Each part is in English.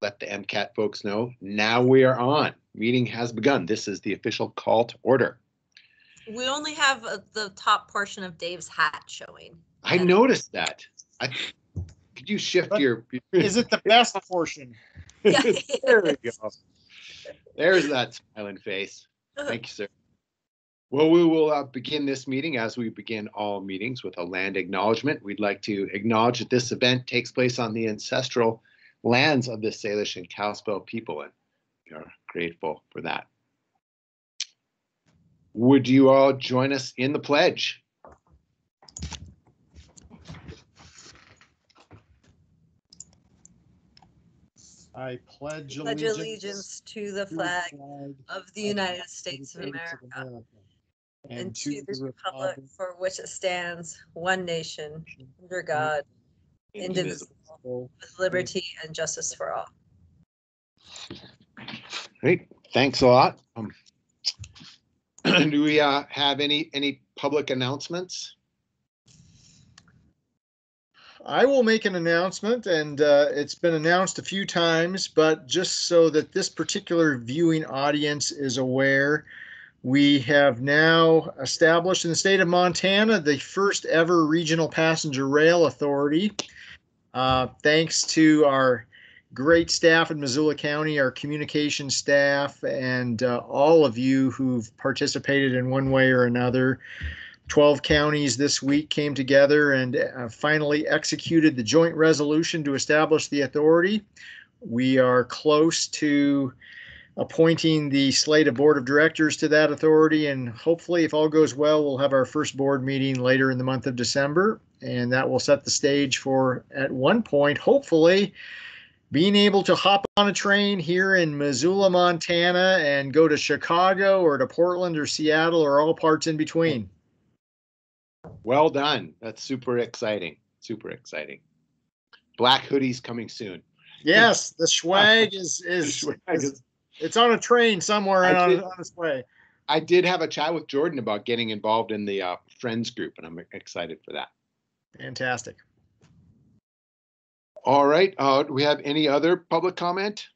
let the MCAT folks know. Now we are on. Meeting has begun. This is the official call to order. We only have the top portion of Dave's hat showing. I noticed that. Could you shift your... Is it the best portion? Yeah, there we go. There's that smiling face. Thank you, sir. Well, we will begin this meeting as we begin all meetings with a land acknowledgement. We'd like to acknowledge that this event takes place on the ancestral lands of the Salish and Kalispel people, and we are grateful for that. Would you all join us in the pledge? I pledge allegiance to the flag of the United States of America and to the republic for which it stands, one nation, under God, indivisible, with liberty and justice for all. Great, thanks a lot. Do we have any public announcements? I will make an announcement, and it's been announced a few times, but just so that this particular viewing audience is aware, we have now established in the state of Montana the first ever regional passenger rail authority. Thanks to our great staff in Missoula County, our communication staff, and all of you who've participated in one way or another. 12 counties this week came together and finally executed the joint resolution to establish the authority. We are close to appointing the slate of board of directors to that authority, and hopefully, if all goes well, we'll have our first board meeting later in the month of December, and that will set the stage for, at one point, hopefully, being able to hop on a train here in Missoula, Montana, and go to Chicago or to Portland or Seattle or all parts in between. Well done. That's super exciting. Super exciting. Black hoodies coming soon. Yes, the swag is it's on a train somewhere and on its way. I did have a chat with Jordan about getting involved in the Friends group, and I'm excited for that. Fantastic. All right. Do we have any other public comment?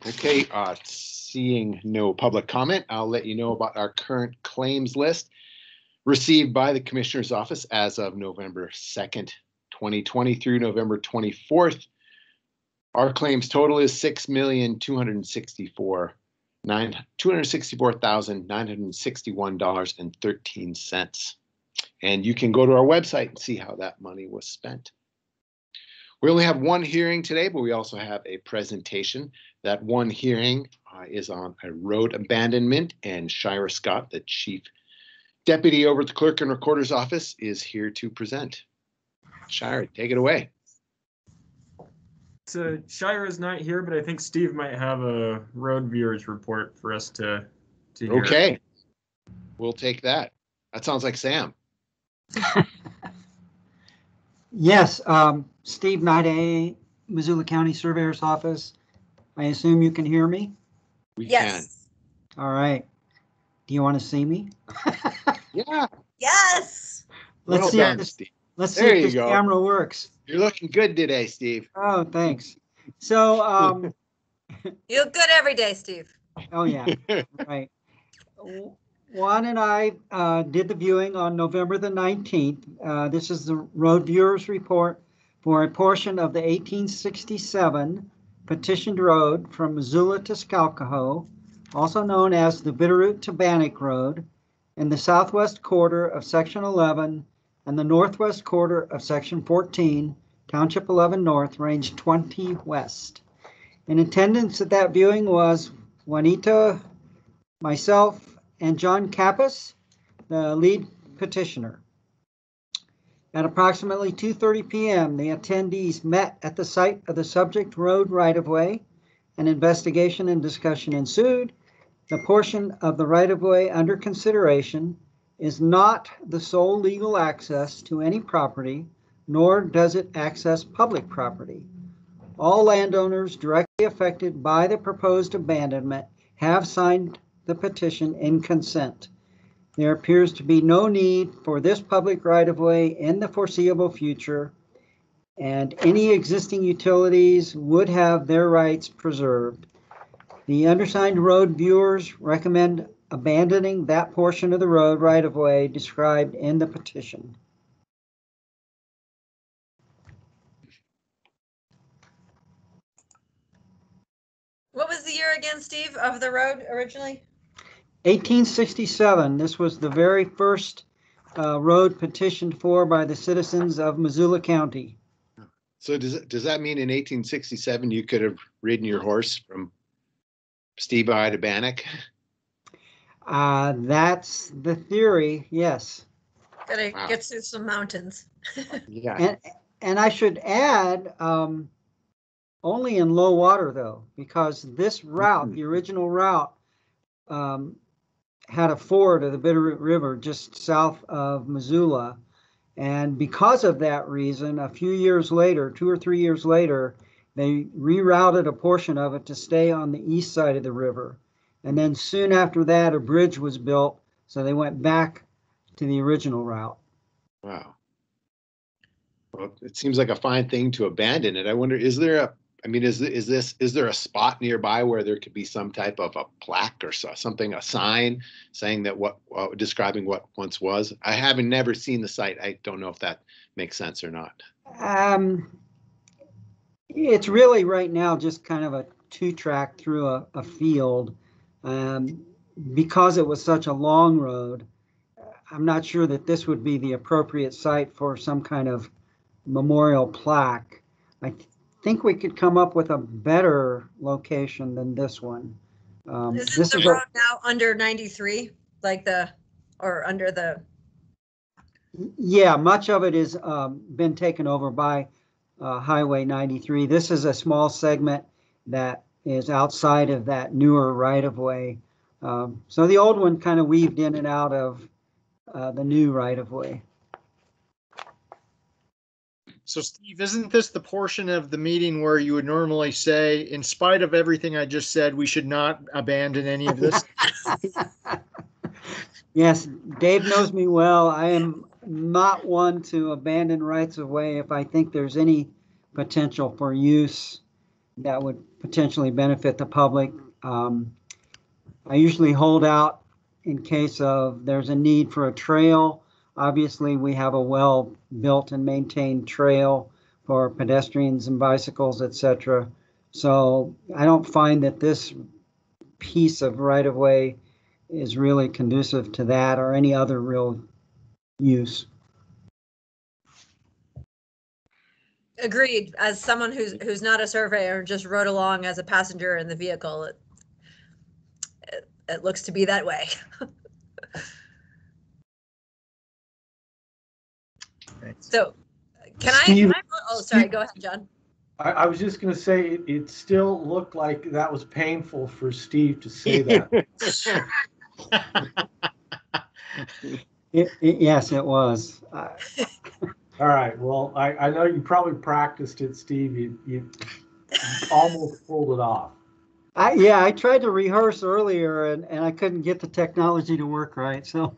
Okay. Seeing no public comment, I'll let you know about our current claims list received by the Commissioner's Office as of November 2nd, 2020 through November 24th. Our claims total is $6,264,961.13. And you can go to our website and see how that money was spent. We only have one hearing today, but we also have a presentation. That one hearing is on a road abandonment, and Shira Scott, the Chief Deputy over at the Clerk and Recorder's Office, is here to present. Shira, take it away. So Shira's not here, but I think Steve might have a road viewers report for us to hear. Okay, we'll take that. That sounds like Sam. Yes, Steve Nide, Missoula County Surveyor's Office. I assume you can hear me? We Yes. Can. All right. Do you want to see me? Yeah. Yes. Let's see if this camera works. You're looking good today, Steve. Oh, thanks. So, you look good every day, Steve. Oh, yeah. Right. Juan and I did the viewing on November the 19th. This is the road viewers report for a portion of the 1867 petitioned road from Missoula to Skalkaho, also known as the Bitterroot to Bannock Road, in the southwest quarter of Section 11 and the northwest quarter of Section 14, Township 11 North, Range 20 West. In attendance at that viewing was Juanita, myself, and John Kappas, the lead petitioner. At approximately 2:30 p.m., the attendees met at the site of the subject road right-of-way. An investigation and discussion ensued. The portion of the right-of-way under consideration is not the sole legal access to any property, nor does it access public property. All landowners directly affected by the proposed abandonment have signed the petition in consent. There appears to be no need for this public right-of-way in the foreseeable future. and any existing utilities would have their rights preserved. The undersigned road viewers recommend abandoning that portion of the road right-of-way described in the petition. What was the year again, Steve, of the road originally? 1867, this was the very first road petitioned for by the citizens of Missoula County. So does that mean in 1867 you could have ridden your horse from Steve-Eye to Bannock? That's the theory, yes. Gotta Wow. get through some mountains. Yeah. And I should add, only in low water though, because this route, the original route, had a ford of the Bitterroot River just south of Missoula. And because of that reason, a few years later, 2 or 3 years later, they rerouted a portion of it to stay on the east side of the river. And then soon after that, a bridge was built, so they went back to the original route. Wow. Well, it seems like a fine thing to abandon it. I wonder, is there a spot nearby where there could be some type of a plaque or something, a sign saying that describing what once was? I haven't never seen the site. I don't know if that makes sense or not. It's really right now just kind of a 2-track through a field. Because it was such a long road, I'm not sure that this would be the appropriate site for some kind of memorial plaque. I think we could come up with a better location than this one. Is this the road now under 93, Yeah, much of it has been taken over by Highway 93. This is a small segment that is outside of that newer right-of-way. So the old one kind of weaved in and out of the new right-of-way. So Steve, isn't this the portion of the meeting where you would normally say, in spite of everything I just said, we should not abandon any of this? Yes, Dave knows me well. I am not one to abandon rights of way if I think there's any potential for use that would potentially benefit the public. I usually hold out in case of there's a need for a trail. Obviously, we have a well-built and maintained trail for pedestrians and bicycles, etc. So I don't find that this piece of right-of-way is really conducive to that or any other real use. Agreed. As someone who's not a surveyor, just rode along as a passenger in the vehicle, it looks to be that way. So, Steve, oh, sorry, go ahead, John. I was just going to say it still looked like that was painful for Steve to say that. Yes, it was. All right. Well, I know you probably practiced it, Steve. You almost pulled it off. Yeah, I tried to rehearse earlier and I couldn't get the technology to work right. So,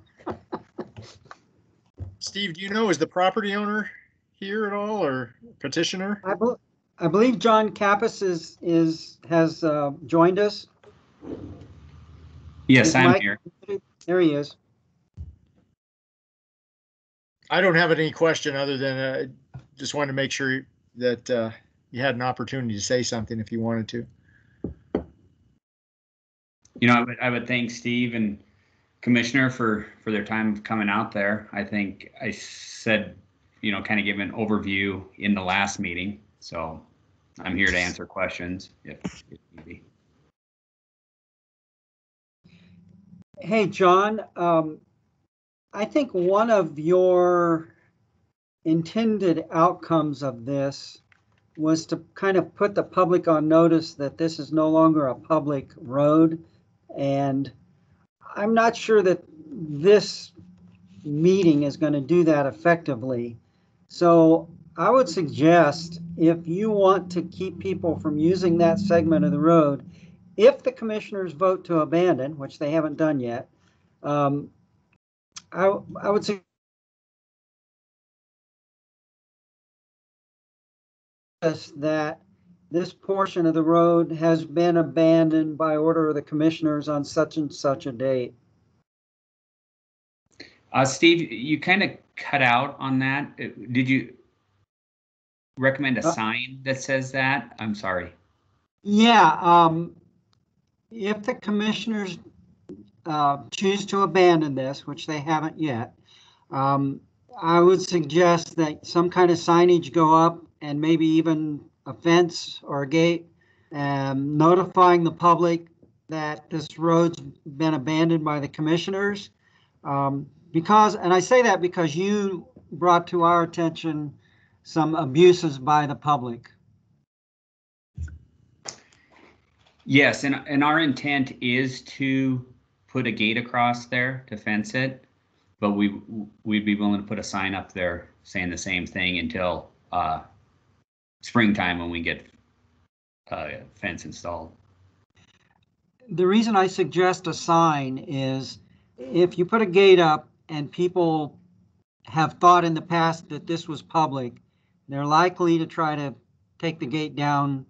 Steve, do you know, is the property owner here at all or petitioner? I believe John Kappas has joined us. Yes, I'm here. There he is. I don't have any question other than just wanted to make sure that you had an opportunity to say something if you wanted to. You know, I would thank Steve and Commissioner for their time coming out there. I think I said, kind of give an overview in the last meeting. So I'm here to answer questions if need be. Hey, John, I think one of your intended outcomes of this was to kind of put the public on notice that this is no longer a public road. And I'm not sure that this meeting is going to do that effectively. So I would suggest, if you want to keep people from using that segment of the road, if the commissioners vote to abandon, which they haven't done yet, I would suggest that this portion of the road has been abandoned by order of the commissioners on such and such a date. Steve, you kind of cut out on that. Did you recommend a sign that says that? I'm sorry. Yeah, if the commissioners choose to abandon this, which they haven't yet, I would suggest that some kind of signage go up and maybe even a fence or a gate, notifying the public that this road's been abandoned by the commissioners. Because, and I say that because you brought to our attention some abuses by the public. Yes, and our intent is to put a gate across there to fence it, but we'd be willing to put a sign up there saying the same thing until springtime when we get fence installed. The reason I suggest a sign is if you put a gate up and people have thought in the past that this was public, they're likely to try to take the gate down,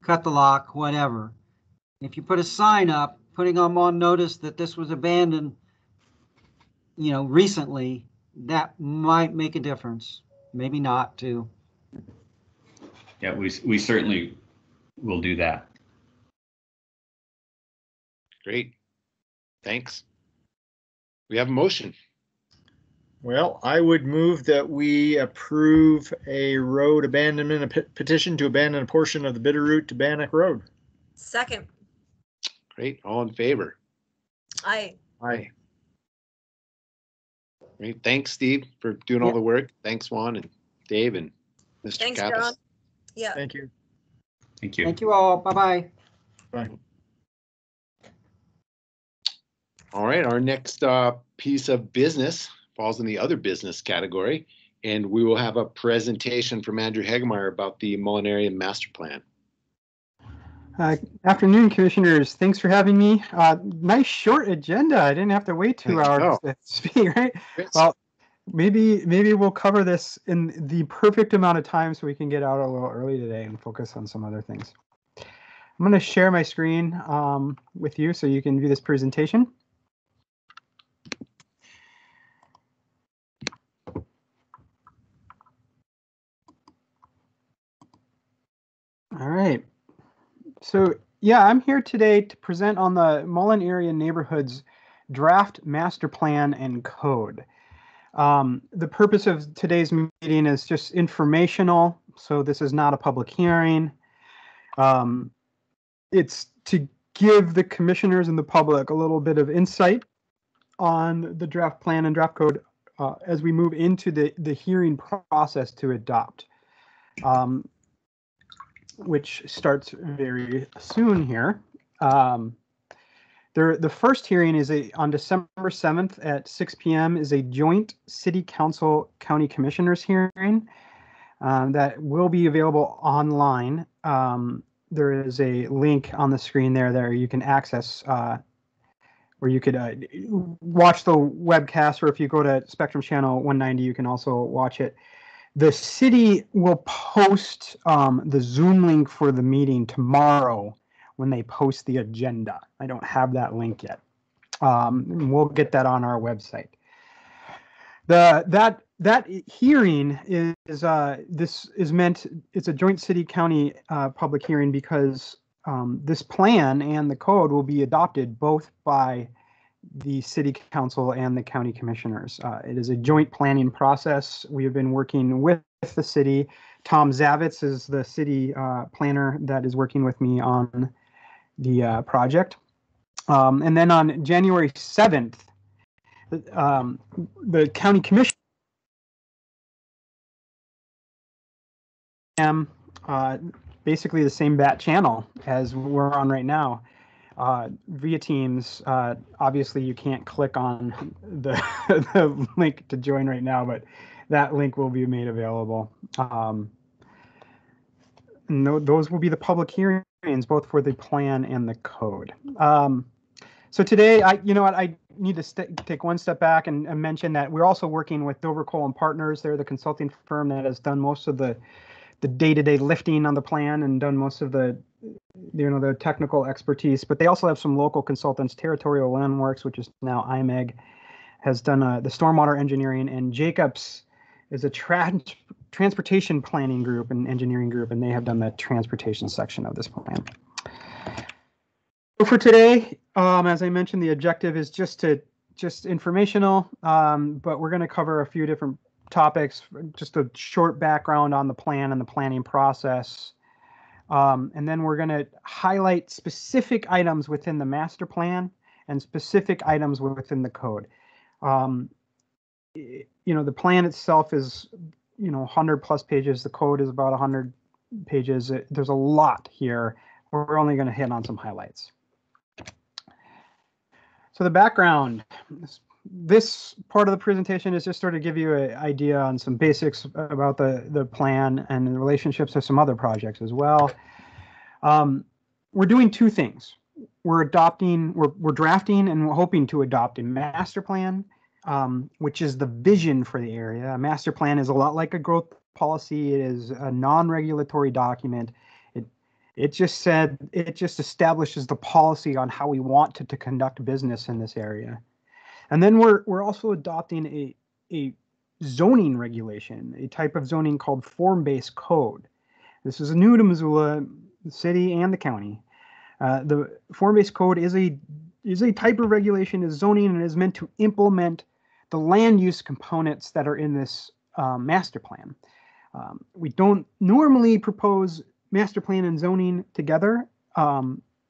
cut the lock, whatever. If you put a sign up, putting them on notice that this was abandoned, you know, recently, that might make a difference. Maybe not, too. Yeah, we certainly will do that. Great. Thanks. We have a motion. Well, I would move that we approve a road abandonment, a petition to abandon a portion of the Bitterroot to Bannock Road. Second. Great. All in favor? Aye. Aye. Great. Thanks, Steve, for doing all the work. Thanks, Juan and Dave and Mr. Thanks, Kappas. John. Yeah. Thank you. Thank you. Thank you all. Bye-bye. Bye. All right. Our next piece of business falls in the other business category, and we will have a presentation from Andrew Hegemeyer about the Mullen Area Master Plan. Afternoon, commissioners. Thanks for having me. Nice short agenda. I didn't have to wait 2 hours to speak, right? Well, maybe we'll cover this in the perfect amount of time so we can get out a little early today and focus on some other things. I'm going to share my screen with you so you can view this presentation. All right. So yeah, I'm here today to present on the Mullen Area Neighborhoods Draft Master Plan and Code. The purpose of today's meeting is just informational, so this is not a public hearing. It's to give the commissioners and the public a little bit of insight on the draft plan and draft code as we move into the hearing process to adopt. Which starts very soon here. The first hearing is on December 7th at 6 p.m. is a joint City Council County Commissioners hearing that will be available online. There is a link on the screen there you can access where you could watch the webcast, or if you go to Spectrum Channel 190, you can also watch it. The city will post the Zoom link for the meeting tomorrow when they post the agenda. I don't have that link yet. We'll get that on our website. That hearing is this is meant. It's a joint city-county public hearing because this plan and the code will be adopted both by the city council and the county commissioners. It is a joint planning process. We have been working with the city. Tom Zavitz is the city planner that is working with me on the project. And then on January 7th, the county commission basically the same bat channel as we're on right now. Via Teams, obviously you can't click on the link to join right now, but that link will be made available. Those will be the public hearings, both for the plan and the code. So today, I need to take one step back and mention that we're also working with Dover Cole and Partners. They're the consulting firm that has done most of the the day-to-day lifting on the plan and done most of the the technical expertise. But they also have some local consultants. Territorial Landworks, which is now IMEG, has done the stormwater engineering, and Jacobs is a transportation planning group and engineering group, and they have done the transportation section of this plan. So for today, as I mentioned, the objective is just informational, but we're going to cover a few different topics, just a short background on the plan and the planning process. And then we're going to highlight specific items within the master plan and specific items within the code. The plan itself is, 100 plus pages. The code is about 100 pages. There's a lot here. We're only going to hit on some highlights. So the background, this part of the presentation is just sort of give you an idea on some basics about the plan and the relationships to some other projects as well. We're doing two things. We're drafting and we're hoping to adopt a master plan, which is the vision for the area. A master plan is a lot like a growth policy. It is a non-regulatory document. It just establishes the policy on how we want to conduct business in this area. And then we're also adopting a zoning regulation, a type of zoning called form-based code. This is new to Missoula, the city and the county. The form-based code is a type of regulation, is zoning, and is meant to implement the land use components that are in this master plan. We don't normally propose master plan and zoning together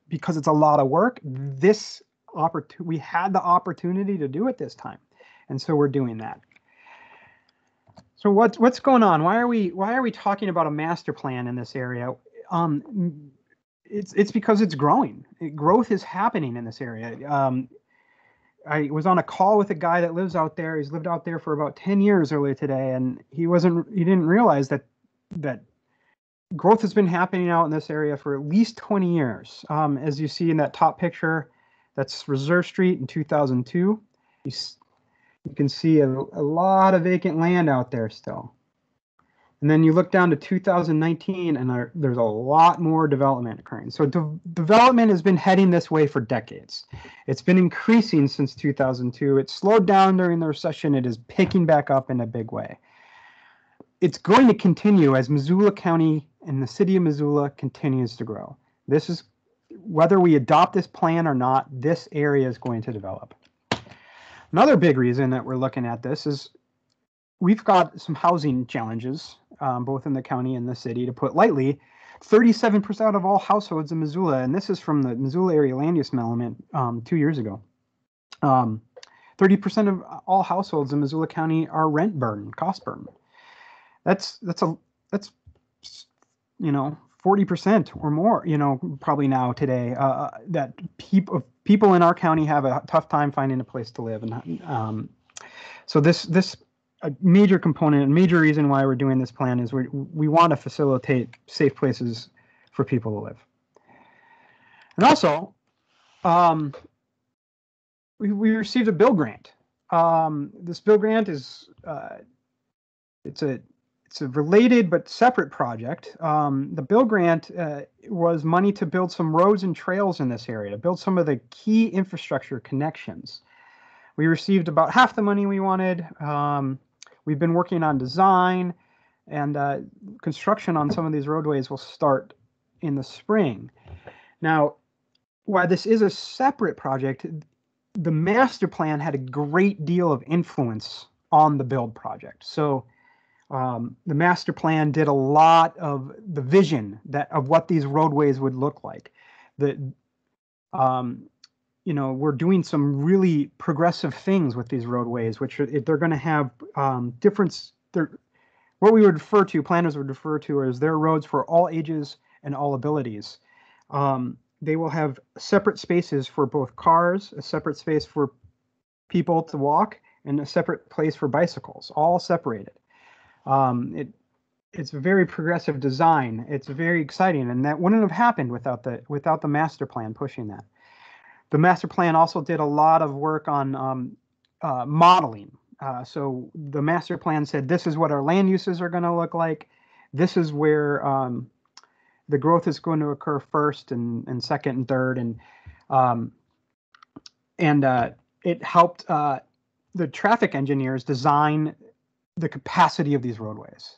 because it's a lot of work. We had the opportunity to do it this time, and so we're doing that. So what's going on? Why are we talking about a master plan in this area? It's because it's growing. Growth is happening in this area. I was on a call with a guy that lives out there. He's lived out there for about 10 years earlier today, and he didn't realize that growth has been happening out in this area for at least 20 years. As you see in that top picture, that's Reserve Street in 2002. You can see a lot of vacant land out there still. And then you look down to 2019, and there's a lot more development occurring. So development has been heading this way for decades. It's been increasing since 2002. It slowed down during the recession. It is picking back up in a big way. It's going to continue as Missoula County and the city of Missoula continues to grow. This is, whether we adopt this plan or not, this area is going to develop. Another big reason that we're looking at this is we've got some housing challenges, both in the county and the city. To put lightly, 37% of all households in Missoula, and this is from the Missoula Area Land Use Element 2 years ago, 30% of all households in Missoula County are rent burden, cost burden. That's 40% or more, probably now today, that people in our county have a tough time finding a place to live. And so this a major component, a major reason why we're doing this plan is we want to facilitate safe places for people to live. And also, we received a bill grant. This bill grant is it's a related but separate project. The bill grant was money to build some roads and trails in this area, to build some of the key infrastructure connections. We received about half the money we wanted. We've been working on design, and construction on some of these roadways will start in the spring. Now, while this is a separate project, the master plan had a great deal of influence on the build project. So the master plan did a lot of the vision of what these roadways would look like. We're doing some really progressive things with these roadways, which they're going to have what we would refer to, planners would refer to as their roads for all ages and all abilities. They will have separate spaces for both cars, a separate space for people to walk, and a separate place for bicycles, all separated. It's a very progressive design. It's very exciting, and that wouldn't have happened without the master plan pushing that. The master plan also did a lot of work on modeling. So the master plan said, this is what our land uses are going to look like. this is where the growth is going to occur first and second and third. And it helped the traffic engineers design the capacity of these roadways.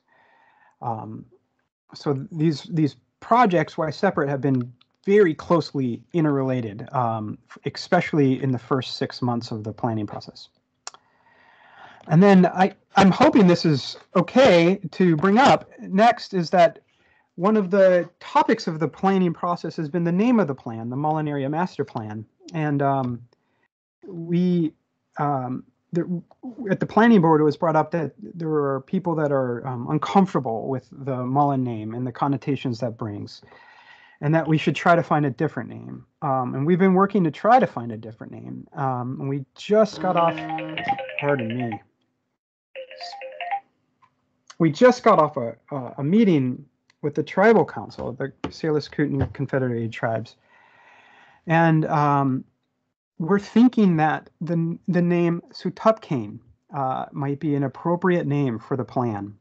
So these projects, while separate, have been very closely interrelated, especially in the first 6 months of the planning process. And then I'm hoping this is okay to bring up. Next is that one of the topics of the planning process has been the name of the plan, the Mullen Area Master Plan. And at the planning board, it was brought up that there are people that are uncomfortable with the Mullen name and the connotations that brings, and that we should try to find a different name. And we've been working to try to find a different name. And we just got off, pardon me, we just got off a meeting with the tribal council, the Salish Kootenai Confederated Tribes. And we're thinking that the name Sutupkane might be an appropriate name for the plan.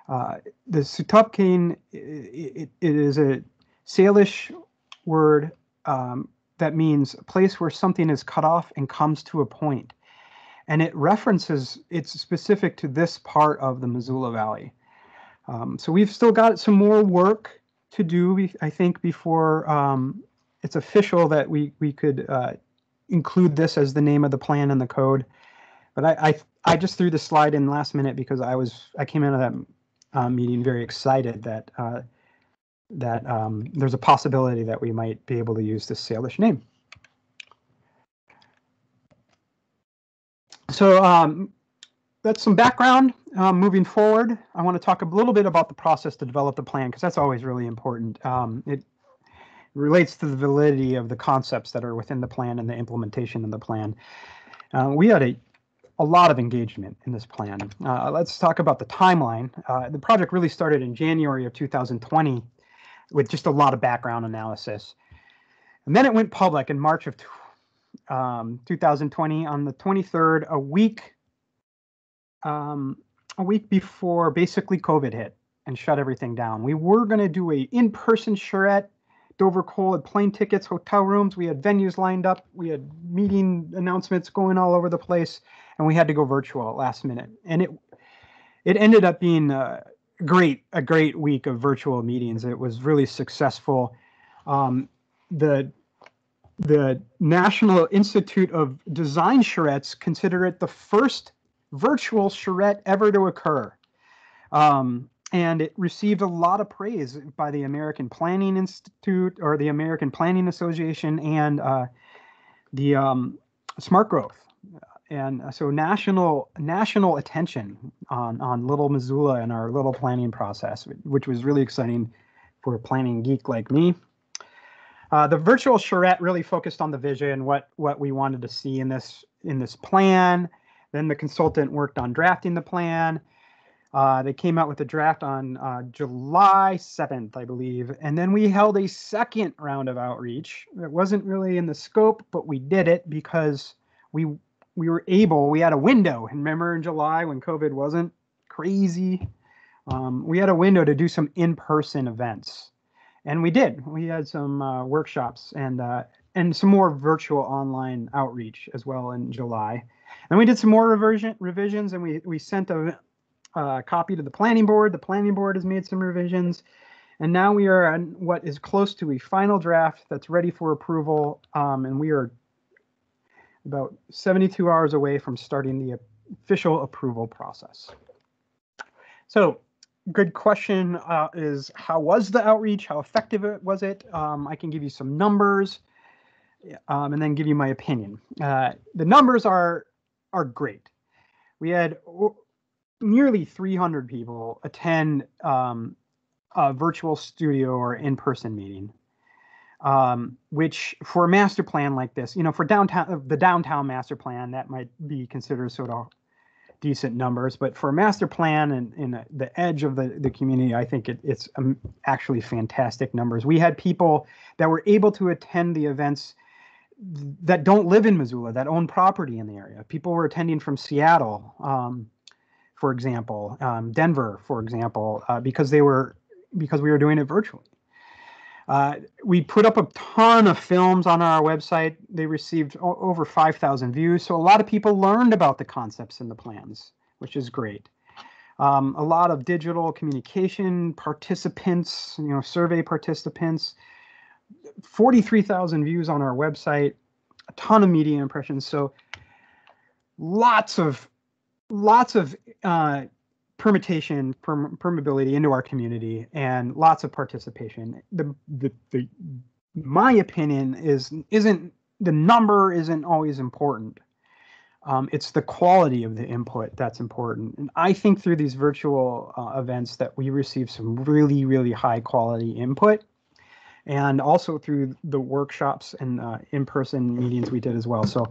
The Sutupkane, it is a Salish word that means a place where something is cut off and comes to a point. And it's specific to this part of the Missoula Valley. So we've still got some more work to do, I think, before it's official that we could include this as the name of the plan in the code. But I just threw the slide in last minute because I came out of that meeting very excited that there's a possibility that we might be able to use this Salish name. So that's some background. Moving forward, I want to talk a little bit about the process to develop the plan, because that's always really important. It relates to the validity of the concepts that are within the plan and the implementation of the plan. We had a lot of engagement in this plan. Let's talk about the timeline. The project really started in January of 2020 with just a lot of background analysis. And then it went public in March of 2020 on the 23rd, a week before basically COVID hit and shut everything down. We were going to do a in-person charrette. Dover Cole had plane tickets, hotel rooms. We had venues lined up. We had meeting announcements going all over the place, and we had to go virtual at last minute. And it ended up being a great week of virtual meetings. It was really successful. The National Institute of Design charrettes consider it the first virtual charrette ever to occur. And it received a lot of praise by the American Planning Institute, or the American Planning Association, and the Smart Growth. And so national attention on Little Missoula and our little planning process, which was really exciting for a planning geek like me. The virtual charrette really focused on the vision, what we wanted to see in this plan. Then the consultant worked on drafting the plan. They came out with a draft on July 7th, I believe. And then we held a second round of outreach. It wasn't really in the scope, but we did it because we had a window. And remember in July when COVID wasn't crazy? We had a window to do some in-person events. And we did. We had some workshops and some more virtual online outreach as well in July. And we did some more revisions, and we sent a copy to the planning board. The planning board has made some revisions, and now we are on what is close to a final draft that's ready for approval. And we are about 72 hours away from starting the official approval process. So, good question is, how was the outreach? How effective was it? I can give you some numbers and then give you my opinion. The numbers are great. We had nearly 300 people attend a virtual studio or in-person meeting, which for a master plan like this, for the downtown master plan, that might be considered sort of decent numbers, but for a master plan and in the edge of the community, I think it's actually fantastic numbers. We had people that were able to attend the events that don't live in Missoula, that own property in the area. People were attending from Seattle, for example, Denver, for example, because we were doing it virtually. We put up a ton of films on our website. They received over 5,000 views. So a lot of people learned about the concepts and the plans, which is great. A lot of digital communication, participants, survey participants, 43,000 views on our website, a ton of media impressions. So lots of permutation, permeability into our community, and lots of participation. My opinion isn't the number isn't always important. It's the quality of the input that's important. And I think through these virtual events that we receive some really, really high quality input, and also through the workshops and in-person meetings we did as well. So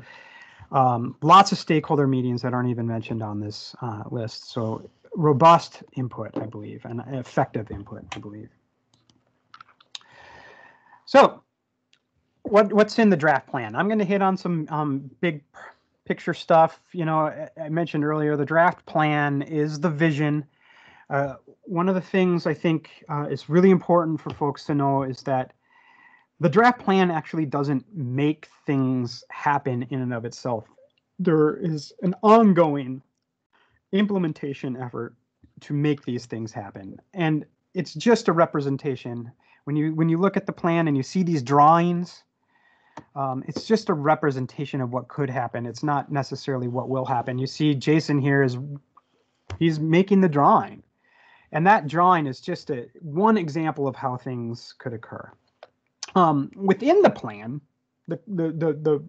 lots of stakeholder meetings that aren't even mentioned on this list. So robust input, I believe, and effective input, I believe. So what's in the draft plan? I'm going to hit on some big picture stuff. I mentioned earlier, the draft plan is the vision. One of the things I think is really important for folks to know is that the draft plan actually doesn't make things happen in and of itself. There is an ongoing implementation effort to make these things happen, and it's just a representation. When you look at the plan and you see these drawings, it's just a representation of what could happen. It's not necessarily what will happen. You see Jason here he's making the drawing, and that drawing is just one example of how things could occur. Within the plan, the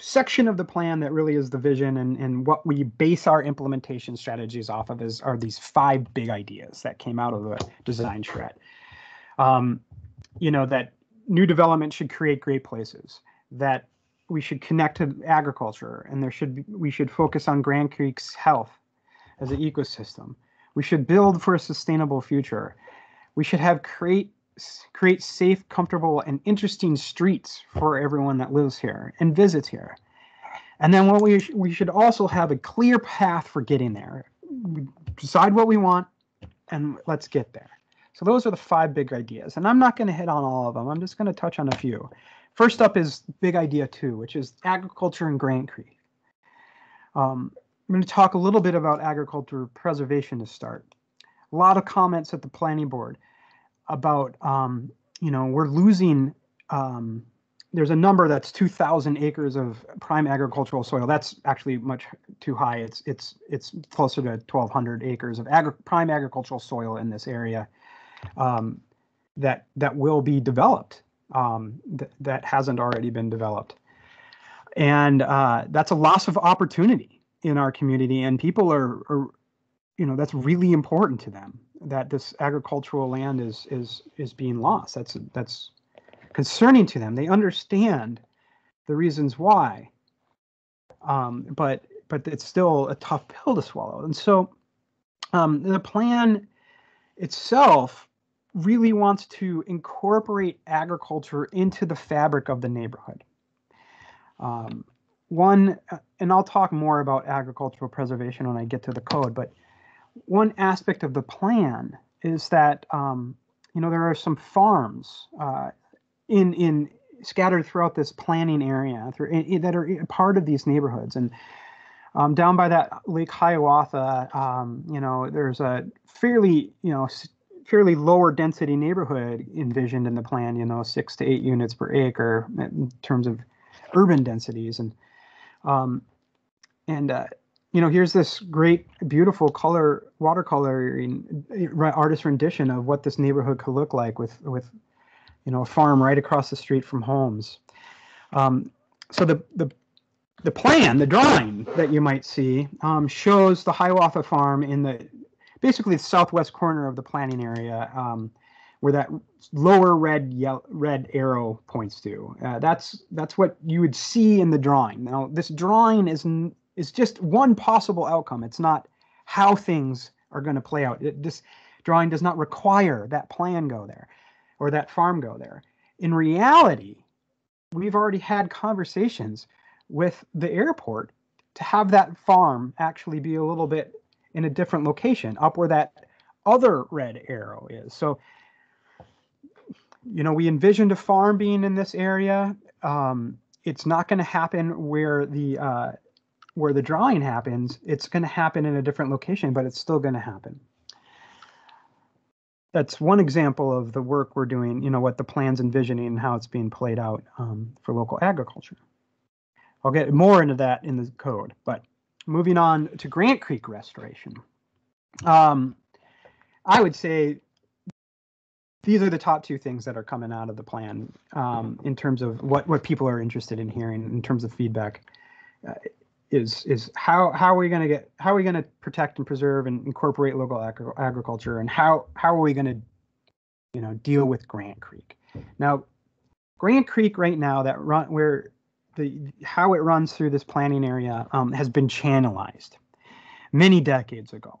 section of the plan that really is the vision and what we base our implementation strategies off of are these 5 big ideas that came out of the design shred. That new development should create great places, that we should connect to agriculture, and we should focus on Grand Creek's health as an ecosystem. We should build for a sustainable future. We should create safe, comfortable, and interesting streets for everyone that lives here and visits here. And then we should also have a clear path for getting there. We decide what we want, and let's get there. So those are the 5 big ideas. And I'm not going to hit on all of them. I'm just going to touch on a few. First up is big idea 2, which is agriculture in Grand Creek. I'm going to talk a little bit about agriculture preservation to start. A lot of comments at the planning board about, we're losing, there's a number that's 2,000 acres of prime agricultural soil. That's actually much too high. It's closer to 1,200 acres of prime agricultural soil in this area that will be developed, that hasn't already been developed. And that's a loss of opportunity in our community, and people are that's really important to them, that this agricultural land is being lost. That's concerning to them. They understand the reasons why, but it's still a tough pill to swallow. And so the plan itself really wants to incorporate agriculture into the fabric of the neighborhood. And I'll talk more about agricultural preservation when I get to the code, but one aspect of the plan is that there are some farms scattered throughout this planning area that are part of these neighborhoods. And down by that Lake Hiawatha, there's a fairly lower density neighborhood envisioned in the plan, 6 to 8 units per acre in terms of urban densities. And here's this great, beautiful watercolor artist rendition of what this neighborhood could look like with a farm right across the street from homes. So the plan, the drawing that you might see, shows the Hiawatha farm in basically the southwest corner of the planning area, where that lower red arrow points to. That's what you would see in the drawing. Now, this drawing is just one possible outcome. It's not how things are going to play out. This drawing does not require that plan go there or that farm go there. In reality, we've already had conversations with the airport to have that farm actually be a little bit in a different location, up where that other red arrow is. So, we envisioned a farm being in this area. It's not going to happen where the drawing happens. It's going to happen in a different location, but it's still going to happen. That's one example of the work we're doing, what the plan's envisioning and how it's being played out for local agriculture. I'll get more into that in the code, but moving on to Grant Creek restoration. I would say these are the top two things that are coming out of the plan in terms of what people are interested in hearing in terms of feedback. Is how are we going to protect and preserve and incorporate local agriculture, and how are we going to deal with Grant Creek? Now, Grant Creek right now, how it runs through this planning area has been channelized many decades ago.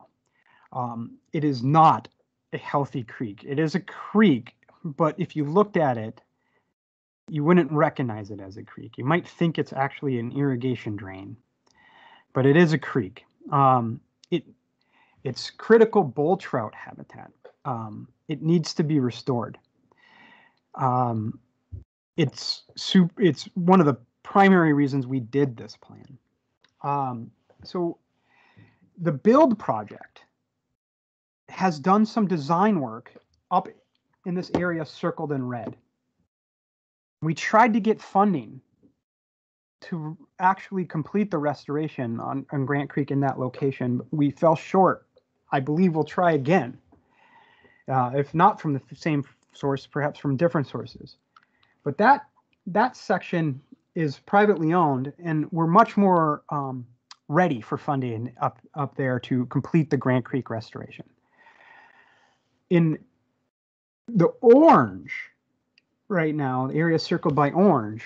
It is not a healthy creek. It is a creek, but if you looked at it, you wouldn't recognize it as a creek. You might think it's actually an irrigation drain. But it is a creek. It's critical bull trout habitat. It needs to be restored. It's one of the primary reasons we did this plan. So the build project has done some design work up in this area circled in red. We tried to get funding to actually complete the restoration on Grant Creek in that location. We fell short. I believe we'll try again. If not from the same source, perhaps from different sources. But that section is privately owned, and we're much more ready for funding up there to complete the Grant Creek restoration. In the orange right now, the area circled by orange,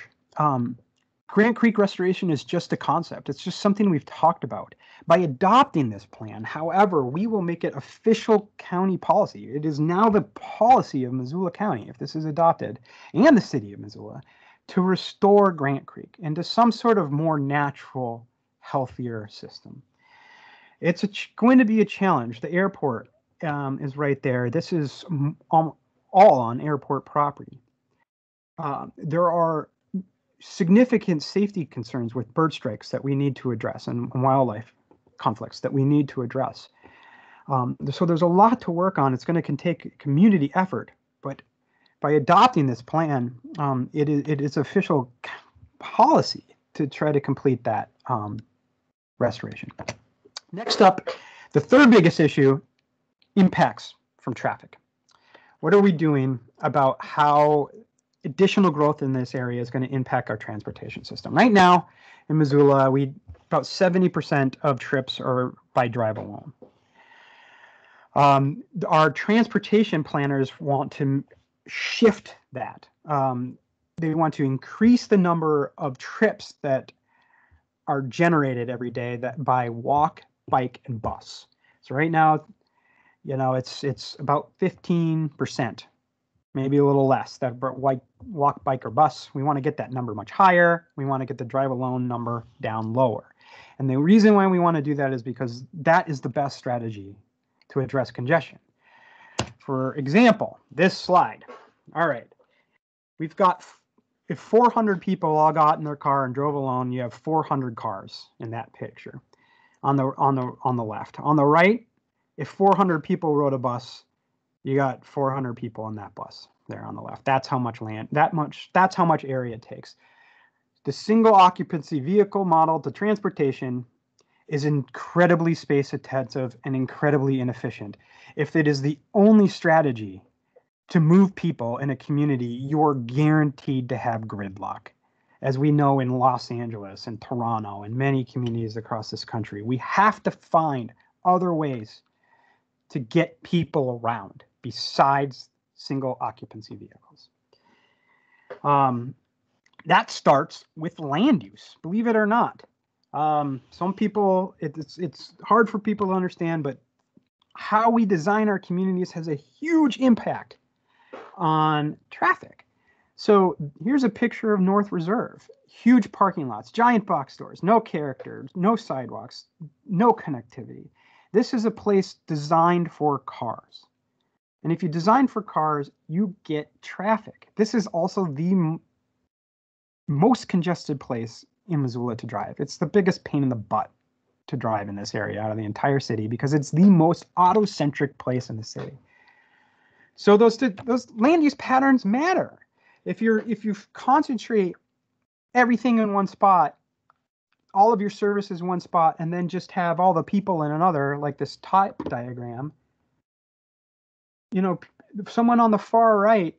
Grant Creek restoration is just a concept. It's just something we've talked about. By adopting this plan, however, we will make it official county policy. It is now the policy of Missoula County, if this is adopted, and the city of Missoula, to restore Grant Creek into some sort of more natural, healthier system. It's going to be a challenge. The airport is right there. This is all on airport property. There are significant safety concerns with bird strikes that we need to address, and wildlife conflicts that we need to address. So there's a lot to work on. It's going to take community effort, but by adopting this plan, it is official policy to try to complete that restoration. Next up, the third biggest issue, impacts from traffic. What are we doing about how additional growth in this area is going to impact our transportation system? Right now in Missoula, about 70% of trips are by drive alone. Our transportation planners want to shift that. They want to increase the number of trips that are generated every day by walk, bike, and bus. So right now, it's about 15%. Maybe a little less, that walk, bike, or bus. We want to get that number much higher. We want to get the drive alone number down lower. And the reason why we want to do that is because that is the best strategy to address congestion. For example, this slide. All right, we've got, if 400 people all got in their car and drove alone, you have 400 cars in that picture on the left. On the right, if 400 people rode a bus, you got 400 people on that bus there on the left. That's how much land, that's how much area it takes. The single occupancy vehicle model to transportation is incredibly space intensive and incredibly inefficient. If it is the only strategy to move people in a community, you're guaranteed to have gridlock. As we know in Los Angeles and Toronto and many communities across this country, we have to find other ways to get people around besides single occupancy vehicles. That starts with land use, believe it or not. Some people, it's hard for people to understand, but how we design our communities has a huge impact on traffic. So here's a picture of North Reserve. Huge parking lots, giant box stores, no character, no sidewalks, no connectivity. This is a place designed for cars. And if you design for cars, you get traffic. This is also the most congested place in Missoula to drive. It's the biggest pain in the butt to drive in this area out of the entire city because it's the most auto-centric place in the city. So those land use patterns matter. If you concentrate everything in one spot, all of your services in one spot, and then just have all the people in another, like this type diagram, you know, someone on the far right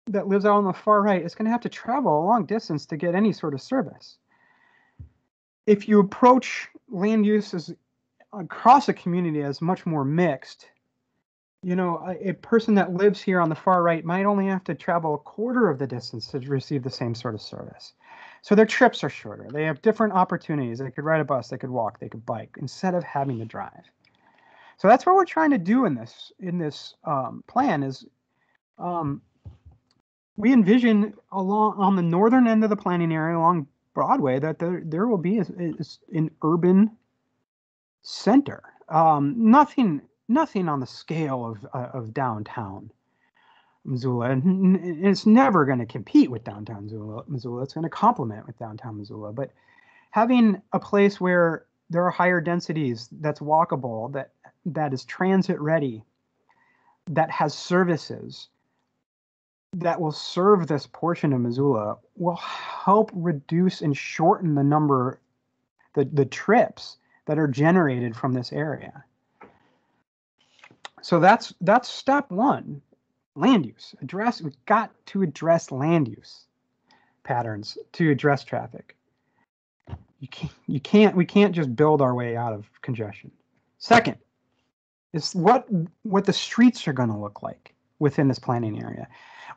that lives out on the far right is going to have to travel a long distance to get any sort of service. If you approach land uses across a community as much more mixed, you know, a person that lives here on the far right might only have to travel a quarter of the distance to receive the same sort of service. So their trips are shorter. They have different opportunities. They could ride a bus, they could walk, they could bike, instead of having to drive. So that's what we're trying to do in this plan is we envision on the northern end of the planning area along Broadway that there will be an urban center. Nothing on the scale of downtown Missoula, and it's never going to compete with downtown Missoula. It's going to complement with downtown Missoula. But having a place where there are higher densities, that's walkable, that is transit ready, that has services that will serve this portion of Missoula will help reduce and shorten the number, the trips that are generated from this area. So that's step one, land use. We've got to address land use patterns to address traffic. We can't just build our way out of congestion. Second is what the streets are going to look like within this planning area.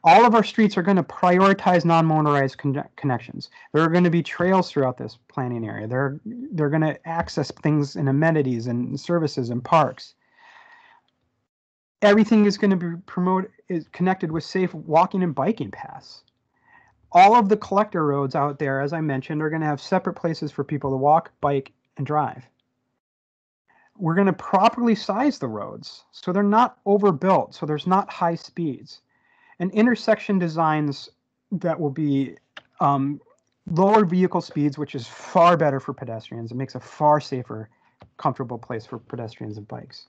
All of our streets are going to prioritize non-motorized connections. There are going to be trails throughout this planning area. They're going to access things and amenities and services and parks. Everything is going to be connected with safe walking and biking paths. All of the collector roads out there, as I mentioned, are going to have separate places for people to walk, bike, and drive. We're going to properly size the roads so they're not overbuilt, so there's not high speeds. And intersection designs that will be lower vehicle speeds, which is far better for pedestrians. It makes a far safer, comfortable place for pedestrians and bikes.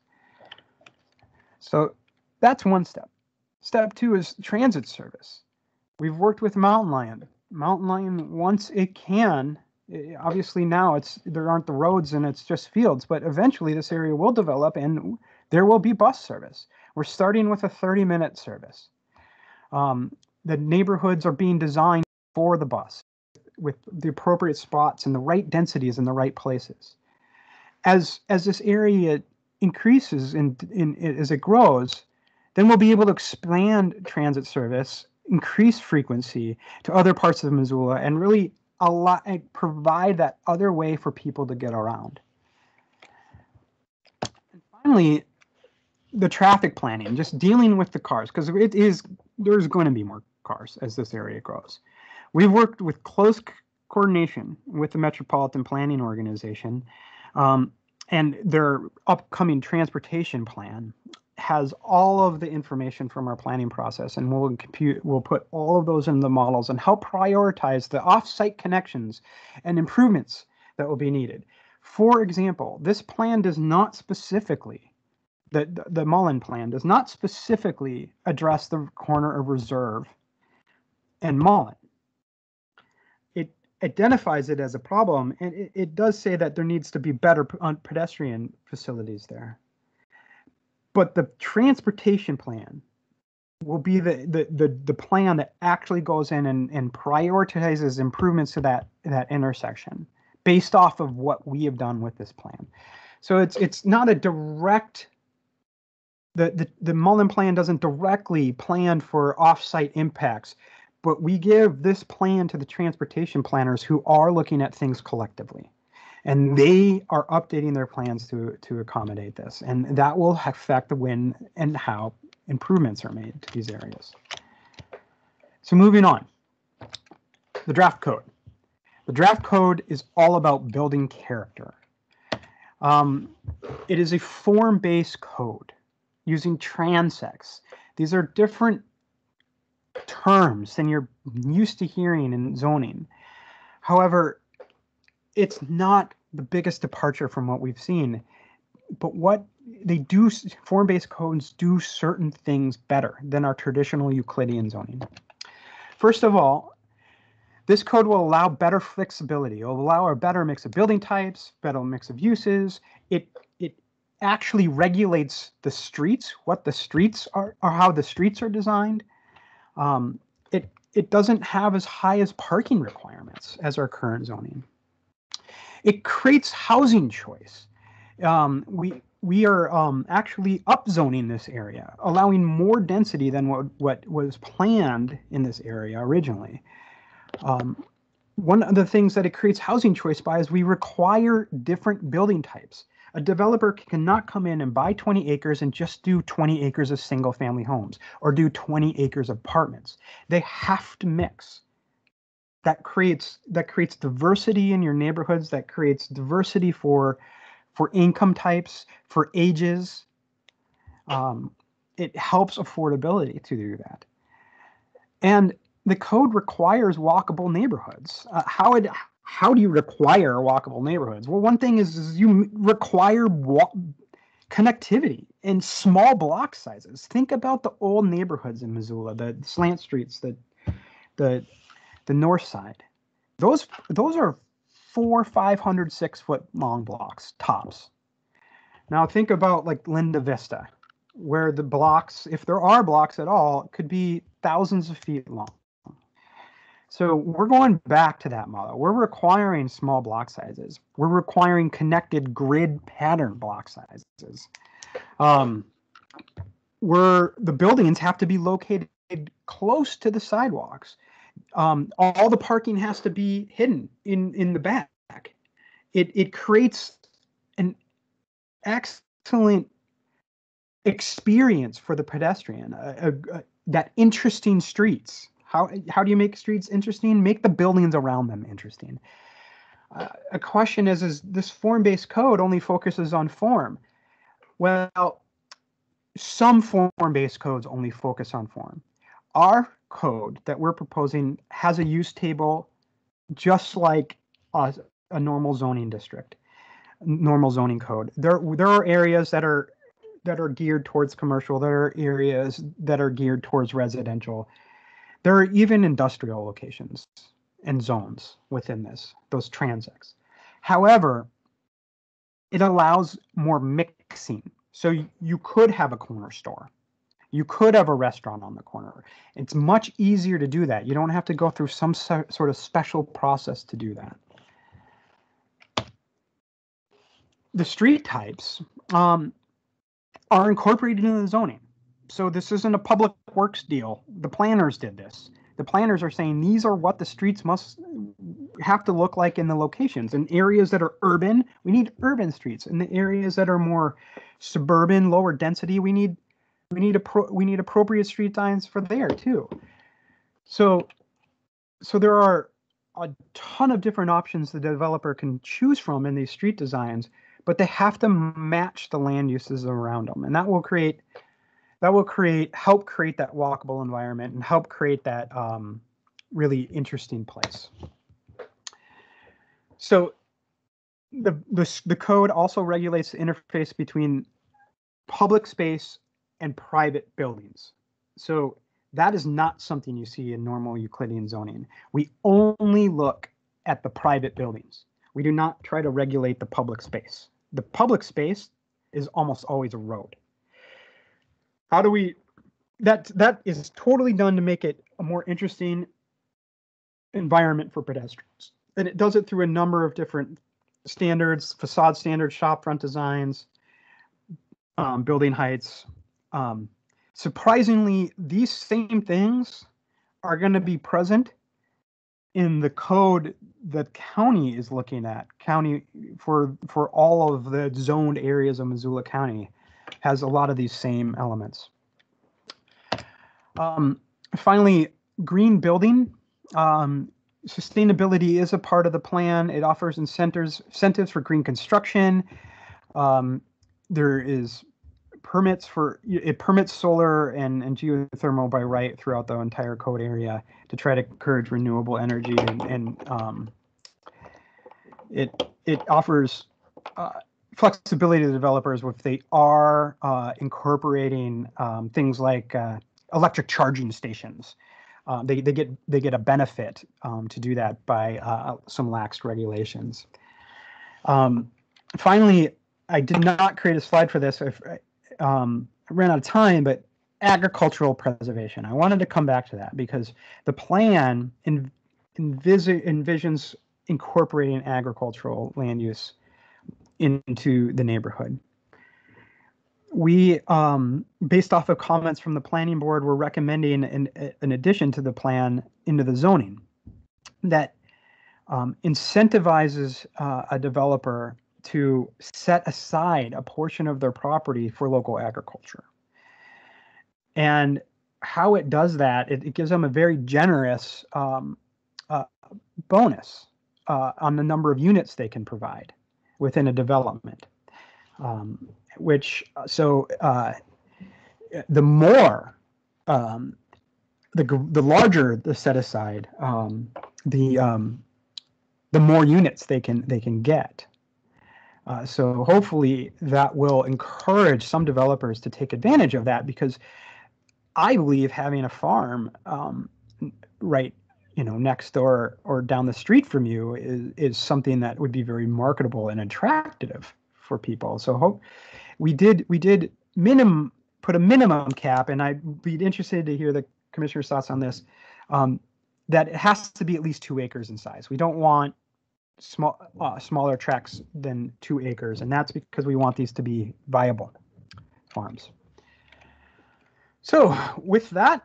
So that's one step. Step two is transit service. We've worked with Mountain Lion. Mountain Lion, once it can, obviously now there aren't the roads and it's just fields, but eventually this area will develop and there will be bus service. We're starting with a 30-minute service. The neighborhoods are being designed for the bus with the appropriate spots and the right densities in the right places. As this area increases as it grows, then we'll be able to expand transit service, increase frequency to other parts of Missoula, and really provide that other way for people to get around. And finally, the traffic planning, just dealing with the cars, because there's going to be more cars as this area grows. We've worked with close coordination with the Metropolitan Planning Organization, and their upcoming transportation plan has all of the information from our planning process, and we'll put all of those in the models and help prioritize the off-site connections and improvements that will be needed. For example, this plan does not specifically, the Mullen plan does not specifically address the corner of Reserve and Mullen. It identifies it as a problem, and it does say that there needs to be better pedestrian facilities there. But the transportation plan will be the plan that actually goes in and prioritizes improvements to that intersection based off of what we have done with this plan. So it's not a direct, the Mullen plan doesn't directly plan for off-site impacts, but we give this plan to the transportation planners who are looking at things collectively. And they are updating their plans to accommodate this. And that will affect the when and how improvements are made to these areas. So moving on, the draft code. The draft code is all about building character. It is a form-based code using transects. These are different terms than you're used to hearing in zoning. However, it's not the biggest departure from what we've seen. But what they do, form-based codes do certain things better than our traditional Euclidean zoning. First of all, this code will allow better flexibility. It will allow a better mix of building types, better mix of uses. It actually regulates the streets, what the streets are, or how the streets are designed. It doesn't have as high as parking requirements as our current zoning. It creates housing choice. We are actually upzoning this area, allowing more density than what was planned in this area originally. One of the things that it creates housing choice by is we require different building types. A developer cannot come in and buy 20 acres and just do 20 acres of single family homes or do 20 acres of apartments. They have to mix. That creates diversity in your neighborhoods, that creates diversity for income types, for ages. It helps affordability to do that. And the code requires walkable neighborhoods. How do you require walkable neighborhoods? Well, one thing is you require connectivity in small block sizes. Think about the old neighborhoods in Missoula, the slant streets, the north side. Those are 400, 500, 6 foot long blocks tops. Now think about like Linda Vista, where the blocks, if there are blocks at all, could be thousands of feet long. So we're going back to that model. We're requiring small block sizes. We're requiring connected grid pattern block sizes. Where the buildings have to be located close to the sidewalks. All the parking has to be hidden in the back. It creates an excellent experience for the pedestrian. That interesting streets. How do you make streets interesting? Make the buildings around them interesting. A question is this form-based code only focuses on form? Well, some form-based codes only focus on form. Our code that we're proposing has a use table just like a normal zoning district, normal zoning code. There are areas that are geared towards commercial. There are areas that are geared towards residential. There are even industrial locations and zones within those transects. However, it allows more mixing. So you could have a corner store. You could have a restaurant on the corner. It's much easier to do that. You don't have to go through some sort of special process to do that. The street types are incorporated into the zoning. So this isn't a public works deal. The planners did this. The planners are saying these are what the streets must have to look like in the locations. In areas that are urban, we need urban streets. In the areas that are more suburban, lower density, we need appropriate street signs for there too. So there are a ton of different options the developer can choose from in these street designs, but they have to match the land uses around them, and that will help create that walkable environment and help create that really interesting place. So the code also regulates the interface between public space and private buildings. So that is not something you see in normal Euclidean zoning. We only look at the private buildings. We do not try to regulate the public space. The public space is almost always a road. How do we, that is totally done to make it a more interesting environment for pedestrians. And it does it through a number of different standards, facade standards, shop front designs, building heights. Surprisingly, these same things are going to be present in the code that county is looking at. County for all of the zoned areas of Missoula County has a lot of these same elements. Finally, green building. Sustainability is a part of the plan. It offers incentives for green construction. there is it permits solar and geothermal by right throughout the entire code area to try to encourage renewable energy, and it offers flexibility to developers if they are incorporating things like electric charging stations. They get a benefit to do that by some lax regulations. Finally, I did not create a slide for this. I ran out of time, but agricultural preservation. I wanted to come back to that because the plan envisions incorporating agricultural land use into the neighborhood. We, based off of comments from the planning board, we're recommending an addition to the plan into the zoning that incentivizes a developer to set aside a portion of their property for local agriculture. And how it does that, it gives them a very generous bonus on the number of units they can provide within a development. The more, the larger the set aside, the more units they can get. So hopefully that will encourage some developers to take advantage of that, because I believe having a farm right, next door or down the street from you is something that would be very marketable and attractive for people. So we did put a minimum cap, and I'd be interested to hear the commissioner's thoughts on this. That it has to be at least 2 acres in size. We don't want smaller tracts than 2 acres, and that's because we want these to be viable farms. So with that,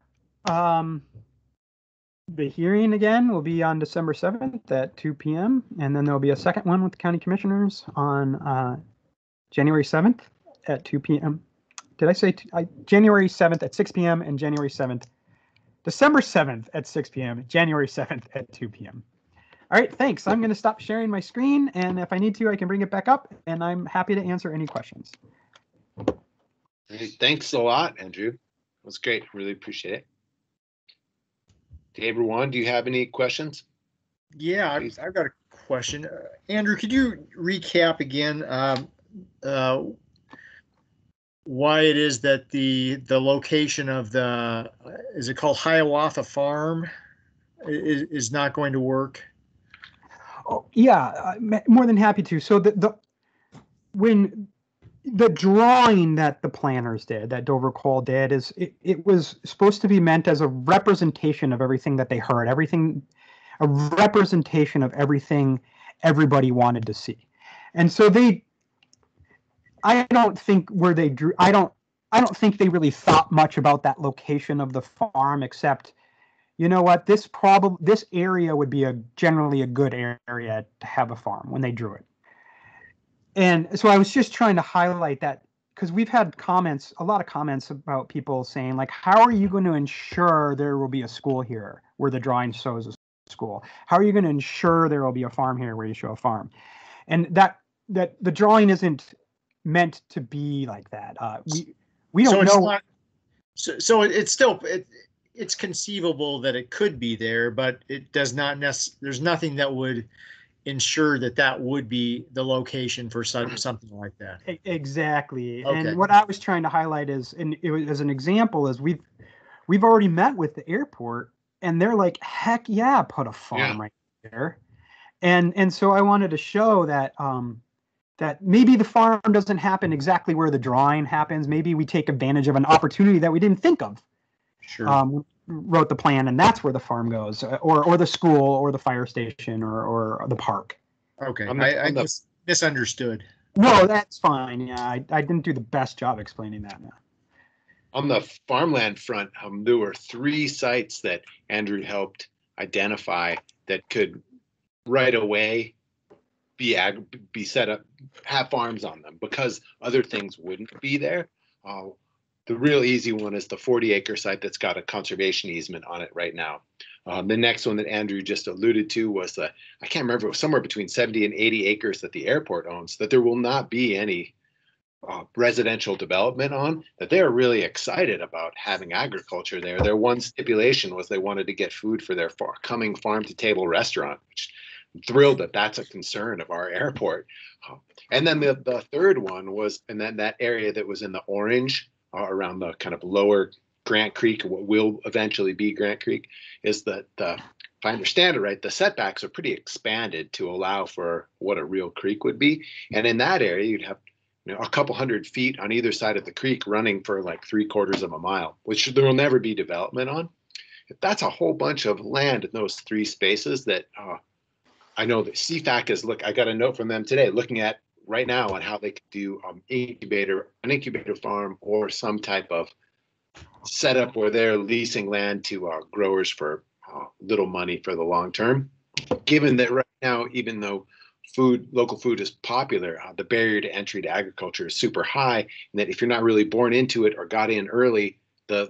the hearing again will be on December 7th at 2 p.m. and then there'll be a second one with the county commissioners on January 7th at 2 p.m. Did I say January 7th at 6 p.m. and January 7th, December 7th at 6 p.m., January 7th at 2 p.m. All right, thanks. I'm going to stop sharing my screen, and if I need to, I can bring it back up, and I'm happy to answer any questions. Great. Thanks a lot, Andrew. It was great. Really appreciate it. Dave or Juan, do you have any questions? Yeah, I've got a question. Andrew, could you recap again why it is that the location of the, is it called Hiawatha Farm, is not going to work? Oh, yeah, more than happy to. So when the drawing that the planners did, that Dover Cole did, it was supposed to be meant as a representation of everything that they heard, a representation of everything everybody wanted to see. And so I don't think they really thought much about that location of the farm, except, you know what, this area would be generally a good area to have a farm when they drew it. And so I was just trying to highlight that, because we've had a lot of comments about people saying, like, how are you going to ensure there will be a school here where the drawing shows a school? How are you going to ensure there will be a farm here where you show a farm? And that the drawing isn't meant to be like that. We don't know. So it's still, it's conceivable that it could be there, but it does not there's nothing that would ensure that would be the location for something like that. Exactly. Okay. And what I was trying to highlight is, and it was, as an example, is we've already met with the airport, and they're like, heck yeah, put a farm right there. And so I wanted to show that that maybe the farm doesn't happen exactly where the drawing happens. Maybe we take advantage of an opportunity that we didn't think of. Sure. Wrote the plan, and that's where the farm goes, or the school, or the fire station, or the park. Okay, I misunderstood. No, that's fine. Yeah, I didn't do the best job explaining that. Now. On the farmland front, there were 3 sites that Andrew helped identify that could right away be set up, have farms on them, because other things wouldn't be there. The real easy one is the 40-acre site that's got a conservation easement on it right now. The next one that Andrew just alluded to was I can't remember, it was somewhere between 70 and 80 acres that the airport owns, that there will not be any residential development on, that they are really excited about having agriculture there. Their one stipulation was they wanted to get food for their coming farm to table restaurant, which I'm thrilled that that's a concern of our airport. And then the third one was, and then that area that was in the orange around the kind of lower Grant Creek, what will eventually be Grant Creek, is that if I understand it right, the setbacks are pretty expanded to allow for what a real creek would be. And in that area, you'd have a couple 100 feet on either side of the creek running for like 3/4 of a mile, which there will never be development on. That's a whole bunch of land in those 3 spaces that I know that CFAC is I got a note from them today looking at right now on how they could do an incubator farm or some type of setup where they're leasing land to growers for little money for the long term. Given that right now, even though local food is popular, the barrier to entry to agriculture is super high, and that if you're not really born into it or got in early, the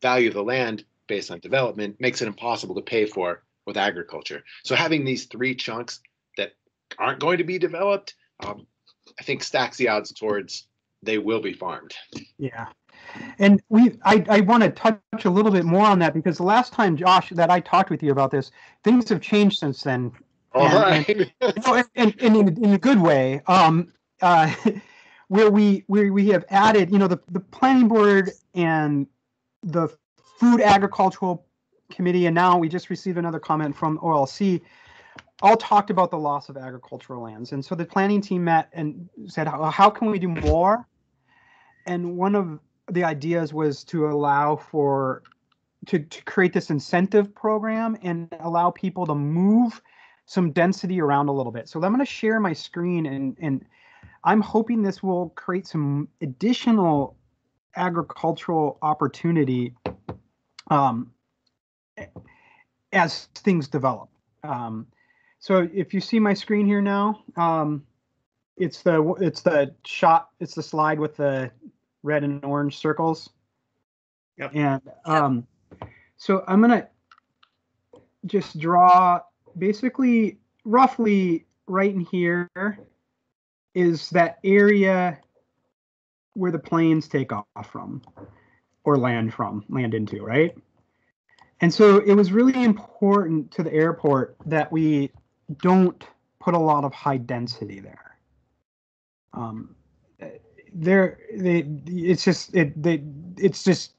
value of the land based on development makes it impossible to pay for with agriculture. So having these 3 chunks that aren't going to be developed, I think stacks the odds towards they will be farmed. Yeah. And I want to touch a little bit more on that, because the last time, Josh, that I talked with you about this, things have changed since then. And in a good way, where we have added, the planning board and the food agricultural committee, and now we just received another comment from OLC, all talked about the loss of agricultural lands. And so the planning team met and said, how can we do more? And one of the ideas was to allow to create this incentive program and allow people to move some density around a little bit. So I'm going to share my screen, and I'm hoping this will create some additional agricultural opportunity as things develop. So if you see my screen here now, it's the slide with the red and orange circles. Yep. And so I'm gonna just draw basically roughly right in here is that area where the planes take off from or land into, right? And so it was really important to the airport that we don't put a lot of high density there. It's just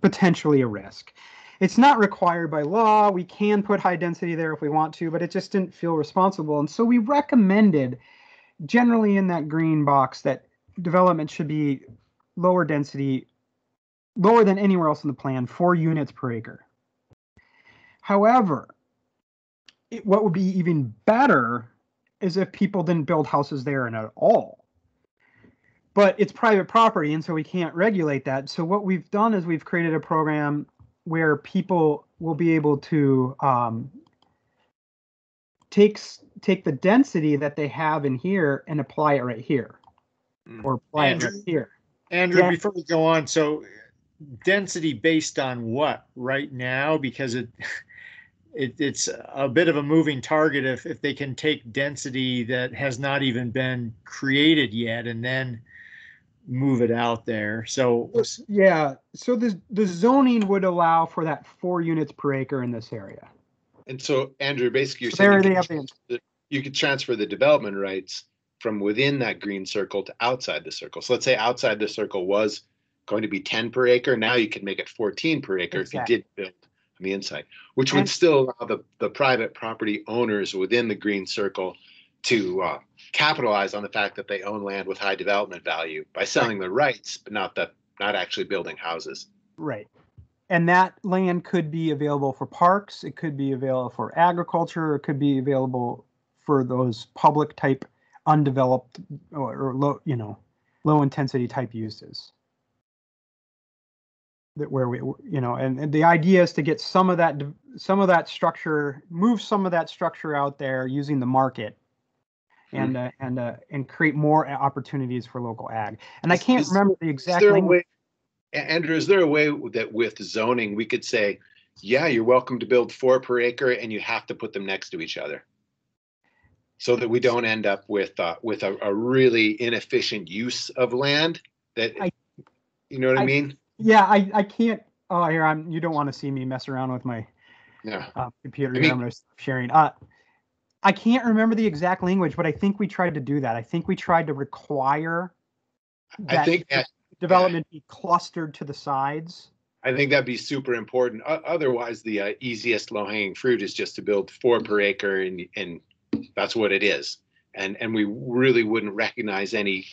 potentially a risk. It's not required by law. We can put high density there if we want to, but it just didn't feel responsible. And so we recommended, generally in that green box, that development should be lower density, lower than anywhere else in the plan, 4 units per acre. However, what would be even better is if people didn't build houses there at all. But it's private property, and so we can't regulate that. So what we've done is we've created a program where people will be able to take the density that they have in here and apply it right here, or apply it right here. Andrew, before we go on, so density based on what right now? Because it's a bit of a moving target if they can take density that has not even been created yet and then move it out there. So yeah, so the zoning would allow for that 4 units per acre in this area. And so, Andrew, basically you're saying you could transfer the development rights from within that green circle to outside the circle. So let's say outside the circle was going to be 10 per acre. Now you could make it 14 per acre if you did build on the inside, which would still allow the private property owners within the green circle to capitalize on the fact that they own land with high development value by selling the rights, but not actually building houses. Right. And that land could be available for parks. It could be available for agriculture. It could be available for those public type undeveloped or low intensity type uses. That where we, and the idea is to get some of that structure, move some of that structure out there using the market, and create more opportunities for local ag. And I can't remember the exact language. Andrew, is there a way that with zoning we could say, yeah, you're welcome to build 4 per acre, and you have to put them next to each other? so that we don't end up with a really inefficient use of land. That you know what I mean? Yeah, I can't. Oh, here you don't want to see me mess around with my computer. Here, I'm going to stop sharing. I can't remember the exact language, but I think we tried to do that. I think we tried to require that development be clustered to the sides. I think that'd be super important. Otherwise, the easiest low-hanging fruit is just to build 4 per acre, and that's what it is. And we really wouldn't recognize any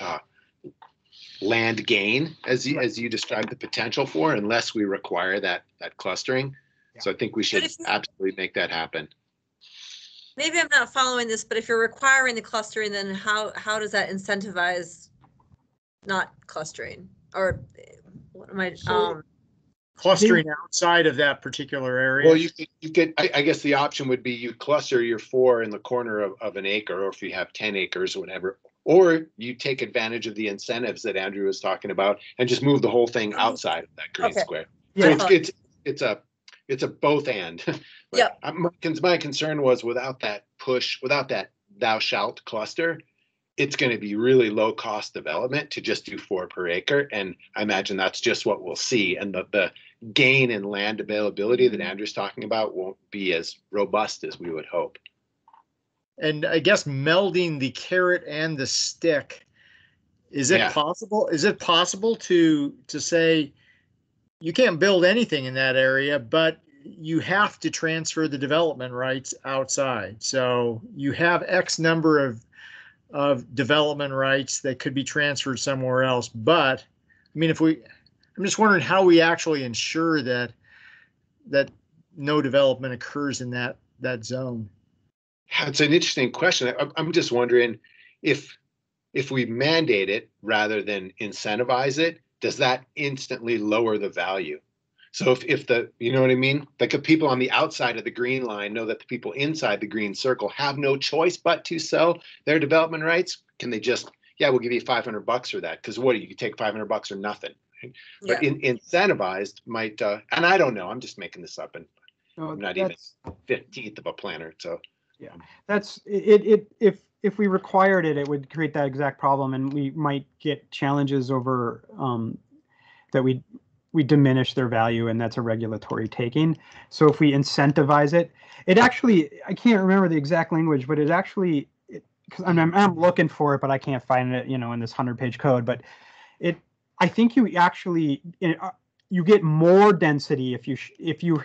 land gain as you described the potential for, unless we require that clustering. Yeah. So I think we should absolutely make that happen. Maybe I'm not following this, but if you're requiring the clustering, then how does that incentivize not clustering? Or what am I? Clustering outside of that particular area. Well, you could. I guess the option would be you cluster your 4 in the corner of an acre, or if you have 10 acres or whatever, or you take advantage of the incentives that Andrew was talking about and just move the whole thing outside of that green square. Yeah. So it's a both and. Yeah. My concern was without that thou shalt cluster, it's going to be really low cost development to just do 4 per acre. And I imagine that's just what we'll see. And the gain in land availability that Andrew's talking about won't be as robust as we would hope. And I guess melding the carrot and the stick, is it possible? Is it possible to say you can't build anything in that area, but you have to transfer the development rights outside? So you have X number of development rights that could be transferred somewhere else. But I mean, I'm just wondering how we actually ensure that no development occurs in that zone. It's an interesting question. I'm just wondering if we mandate it rather than incentivize it, does that instantly lower the value? So if you know what I mean? Like if people on the outside of the green line know that the people inside the green circle have no choice but to sell their development rights, can they just, we'll give you $500 for that? Because what do you take $500 or nothing? Right? Yeah. But incentivized might, and I don't know, I'm just making this up, and I'm not even 15th of a planner. So yeah, that's it. If we required it, it would create that exact problem, and we might get challenges over that we diminish their value, and that's a regulatory taking. So if we incentivize it, it actually, I can't remember the exact language, but it actually, because I'm looking for it, but I can't find it, in this 100-page code. But I think you actually you get more density if you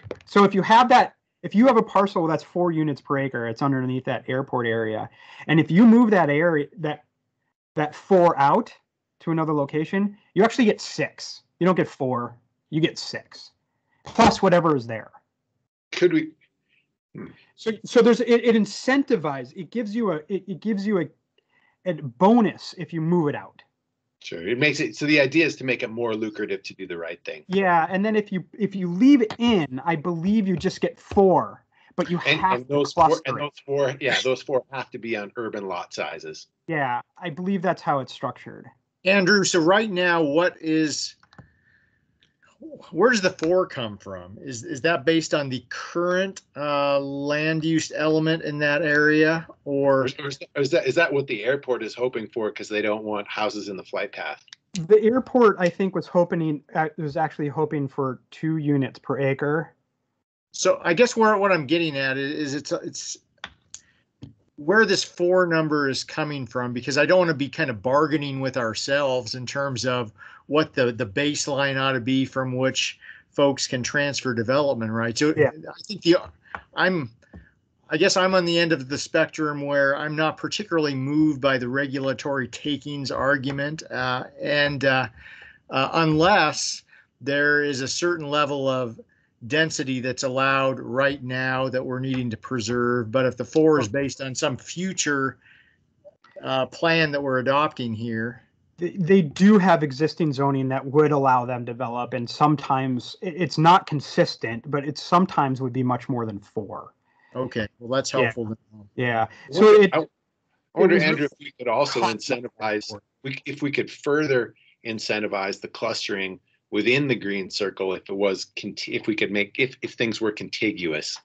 have a parcel that's 4 units per acre, it's underneath that airport area, and if you move that area that 4 out to another location, you actually get 6. You don't get 4, you get 6, plus whatever is there. Could we? So there's it incentivizes. It gives you a bonus if you move it out. Sure, it makes it so the idea is to make it more lucrative to do the right thing. Yeah, and then if you leave it in, I believe you just get 4, but you have to cluster it. Those 4 have to be on urban lot sizes. Yeah, I believe that's how it's structured. Andrew, so right now, where does the 4 come from? Is that based on the current land use element in that area, or is that what the airport is hoping for because they don't want houses in the flight path? The airport, I think, was actually hoping for 2 units per acre. So I guess what I'm getting at is it's where this 4 number is coming from, because I don't want to be kind of bargaining with ourselves in terms of what the baseline ought to be from which folks can transfer development rights. So yeah. I think I guess I'm on the end of the spectrum where I'm not particularly moved by the regulatory takings argument, unless there is a certain level of density that's allowed right now that we're needing to preserve. But if the 4 is based on some future plan that we're adopting here, they do have existing zoning that would allow them to develop, and sometimes it's not consistent, but it sometimes would be much more than 4. Okay, well that's helpful. Yeah. So I wonder, Andrew, if we could also incentivize, if we could further incentivize the clustering within the green circle, if we could make if things were contiguous.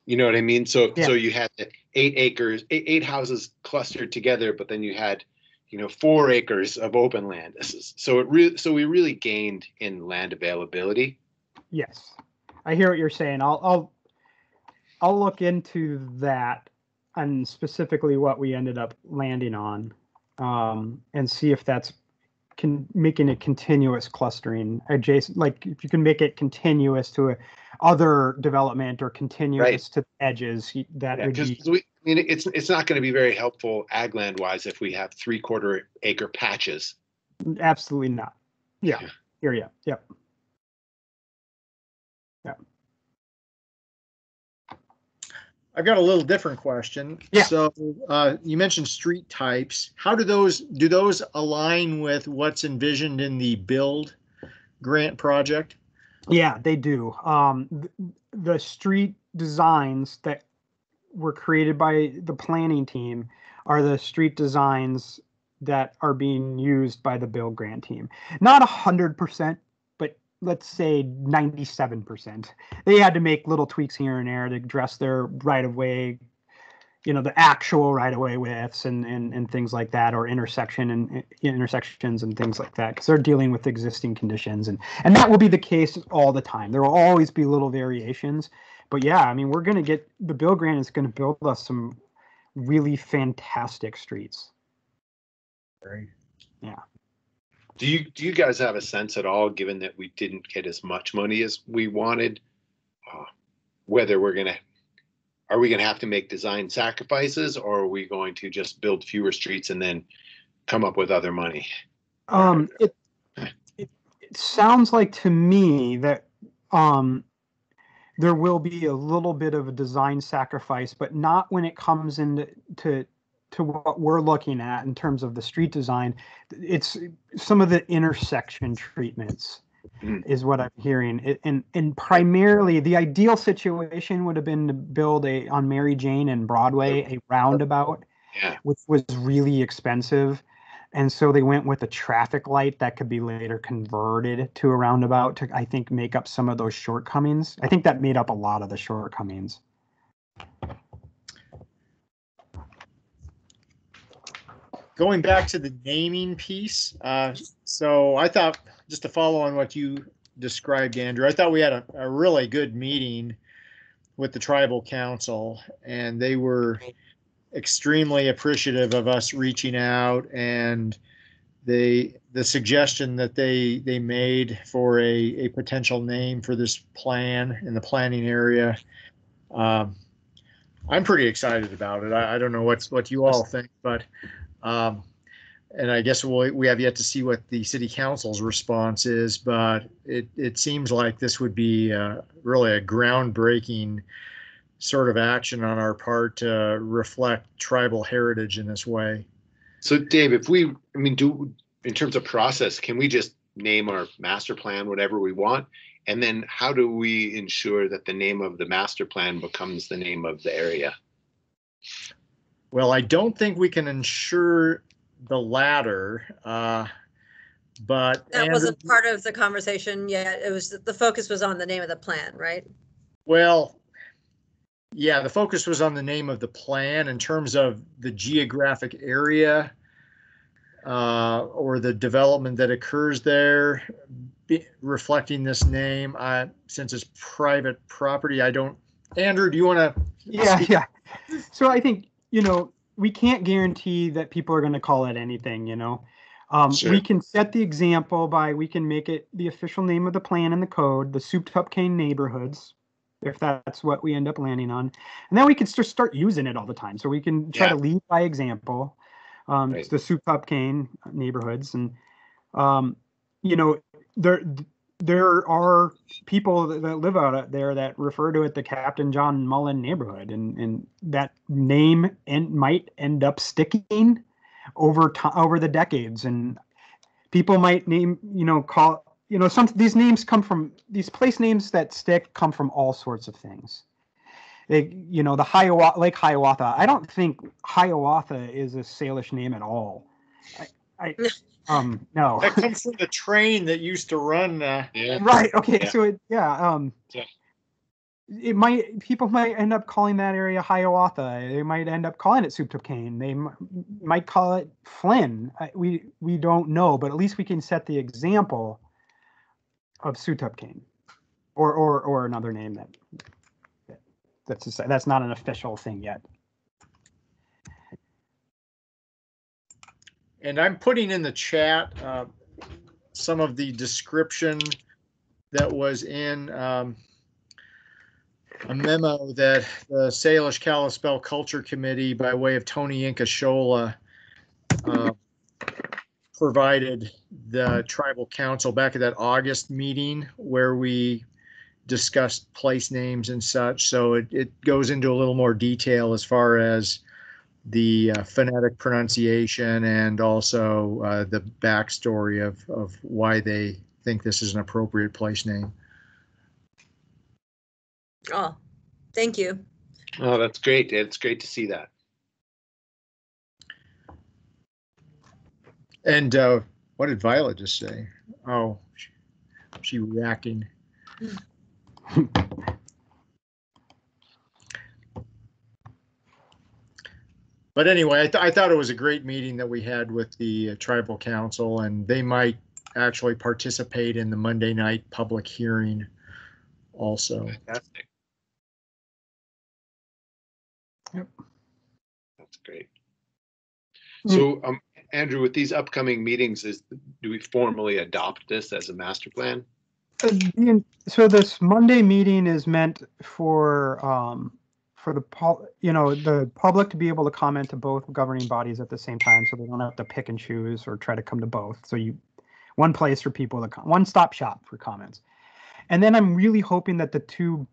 You know what I mean? So you had the eight houses clustered together, but then you had, 4 acres of open land. So we really gained in land availability. Yes, I hear what you're saying. I'll look into that and specifically what we ended up landing on, and see if that's making it continuous clustering adjacent. Like if you can make it continuous to other development or continuous to the edges, that would be. It's not going to be very helpful ag land wise if we have 3/4 acre patches. Absolutely not. Yeah. Here, yeah. Yep. I've got a little different question. Yeah. So you mentioned street types. How do those align with what's envisioned in the build grant project? Yeah, they do. The street designs that were created by the planning team are the street designs that are being used by the build grant team. Not 100%, but let's say 97%. They had to make little tweaks here and there to address their right-of-way, the actual right-of-way widths and things like that, or intersections and things like that, because they're dealing with existing conditions, and that will be the case all the time. There will always be little variations, but yeah, I mean, the build grant is going to build us some really fantastic streets. Great. Yeah. Do you guys have a sense at all, given that we didn't get as much money as we wanted, whether are we going to have to make design sacrifices, or are we going to just build fewer streets and then come up with other money? It sounds like to me that there will be a little bit of a design sacrifice, but not when it comes into to what we're looking at in terms of the street design. It's some of the intersection treatments is what I'm hearing. And primarily the ideal situation would have been to build on Mary Jane and Broadway, a roundabout, which was really expensive. And so they went with a traffic light that could be later converted to a roundabout to, I think, make up some of those shortcomings. I think that made up a lot of the shortcomings. Going back to the naming piece, so I thought, just to follow on what you described, Andrew, I thought we had a really good meeting with the tribal council, and they were extremely appreciative of us reaching out, and the suggestion that they made for a potential name for this plan in the planning area. I'm pretty excited about it. I don't know what you all think, but and I guess we have yet to see what the city council's response is, but it seems like this would be really a groundbreaking sort of action on our part to reflect tribal heritage in this way. So Dave, in terms of process, can we just name our master plan whatever we want? And then how do we ensure that the name of the master plan becomes the name of the area? Well, I don't think we can ensure the latter, but that wasn't part of the conversation yet. It was the focus was on the name of the plan, right? Well, yeah, the focus was on the name of the plan in terms of the geographic area or the development that occurs there, reflecting this name. Since it's private property, I don't. Andrew, do you want to? Yeah. So I think, we can't guarantee that people are going to call it anything, Sure. We can set the example we can make it the official name of the plan in the code, the Souped Up Cane neighborhoods, if that's what we end up landing on. And then we can just start using it all the time. So we can try to lead by example. Right. It's the Souped Up Cane neighborhoods. And, there are people that live out there that refer to it the Captain John Mullen neighborhood, and that name might end up sticking over the decades, and people might these names come from these place names that stick come from all sorts of things. The Lake Hiawatha. I don't think Hiawatha is a Salish name at all. No. That comes from the train that used to run. Right. Okay. Yeah. So people might end up calling that area Hiawatha. They might end up calling it Souptopcane. They might call it Flynn. We don't know, but at least we can set the example of Souptopcane, or another name that's not an official thing yet. And I'm putting in the chat some of the description that was in a memo that the Salish Kalispel Culture Committee, by way of Tony Inkashola, provided the tribal council back at that August meeting where we discussed place names and such. So it goes into a little more detail as far as the phonetic pronunciation and also the backstory of why they think this is an appropriate place name. Oh, thank you. Oh, that's great. It's great to see that. And what did Violet just say? Oh, she reacting. But anyway, I thought it was a great meeting that we had with the tribal council, and they might actually participate in the Monday night public hearing also. Fantastic. Yep. That's great. So, Andrew, with these upcoming meetings, do we formally adopt this as a master plan? So this Monday meeting is meant for the public to be able to comment to both governing bodies at the same time, so they don't have to pick and choose or try to come to both. So one place for people to one-stop shop for comments. And then I'm really hoping that the two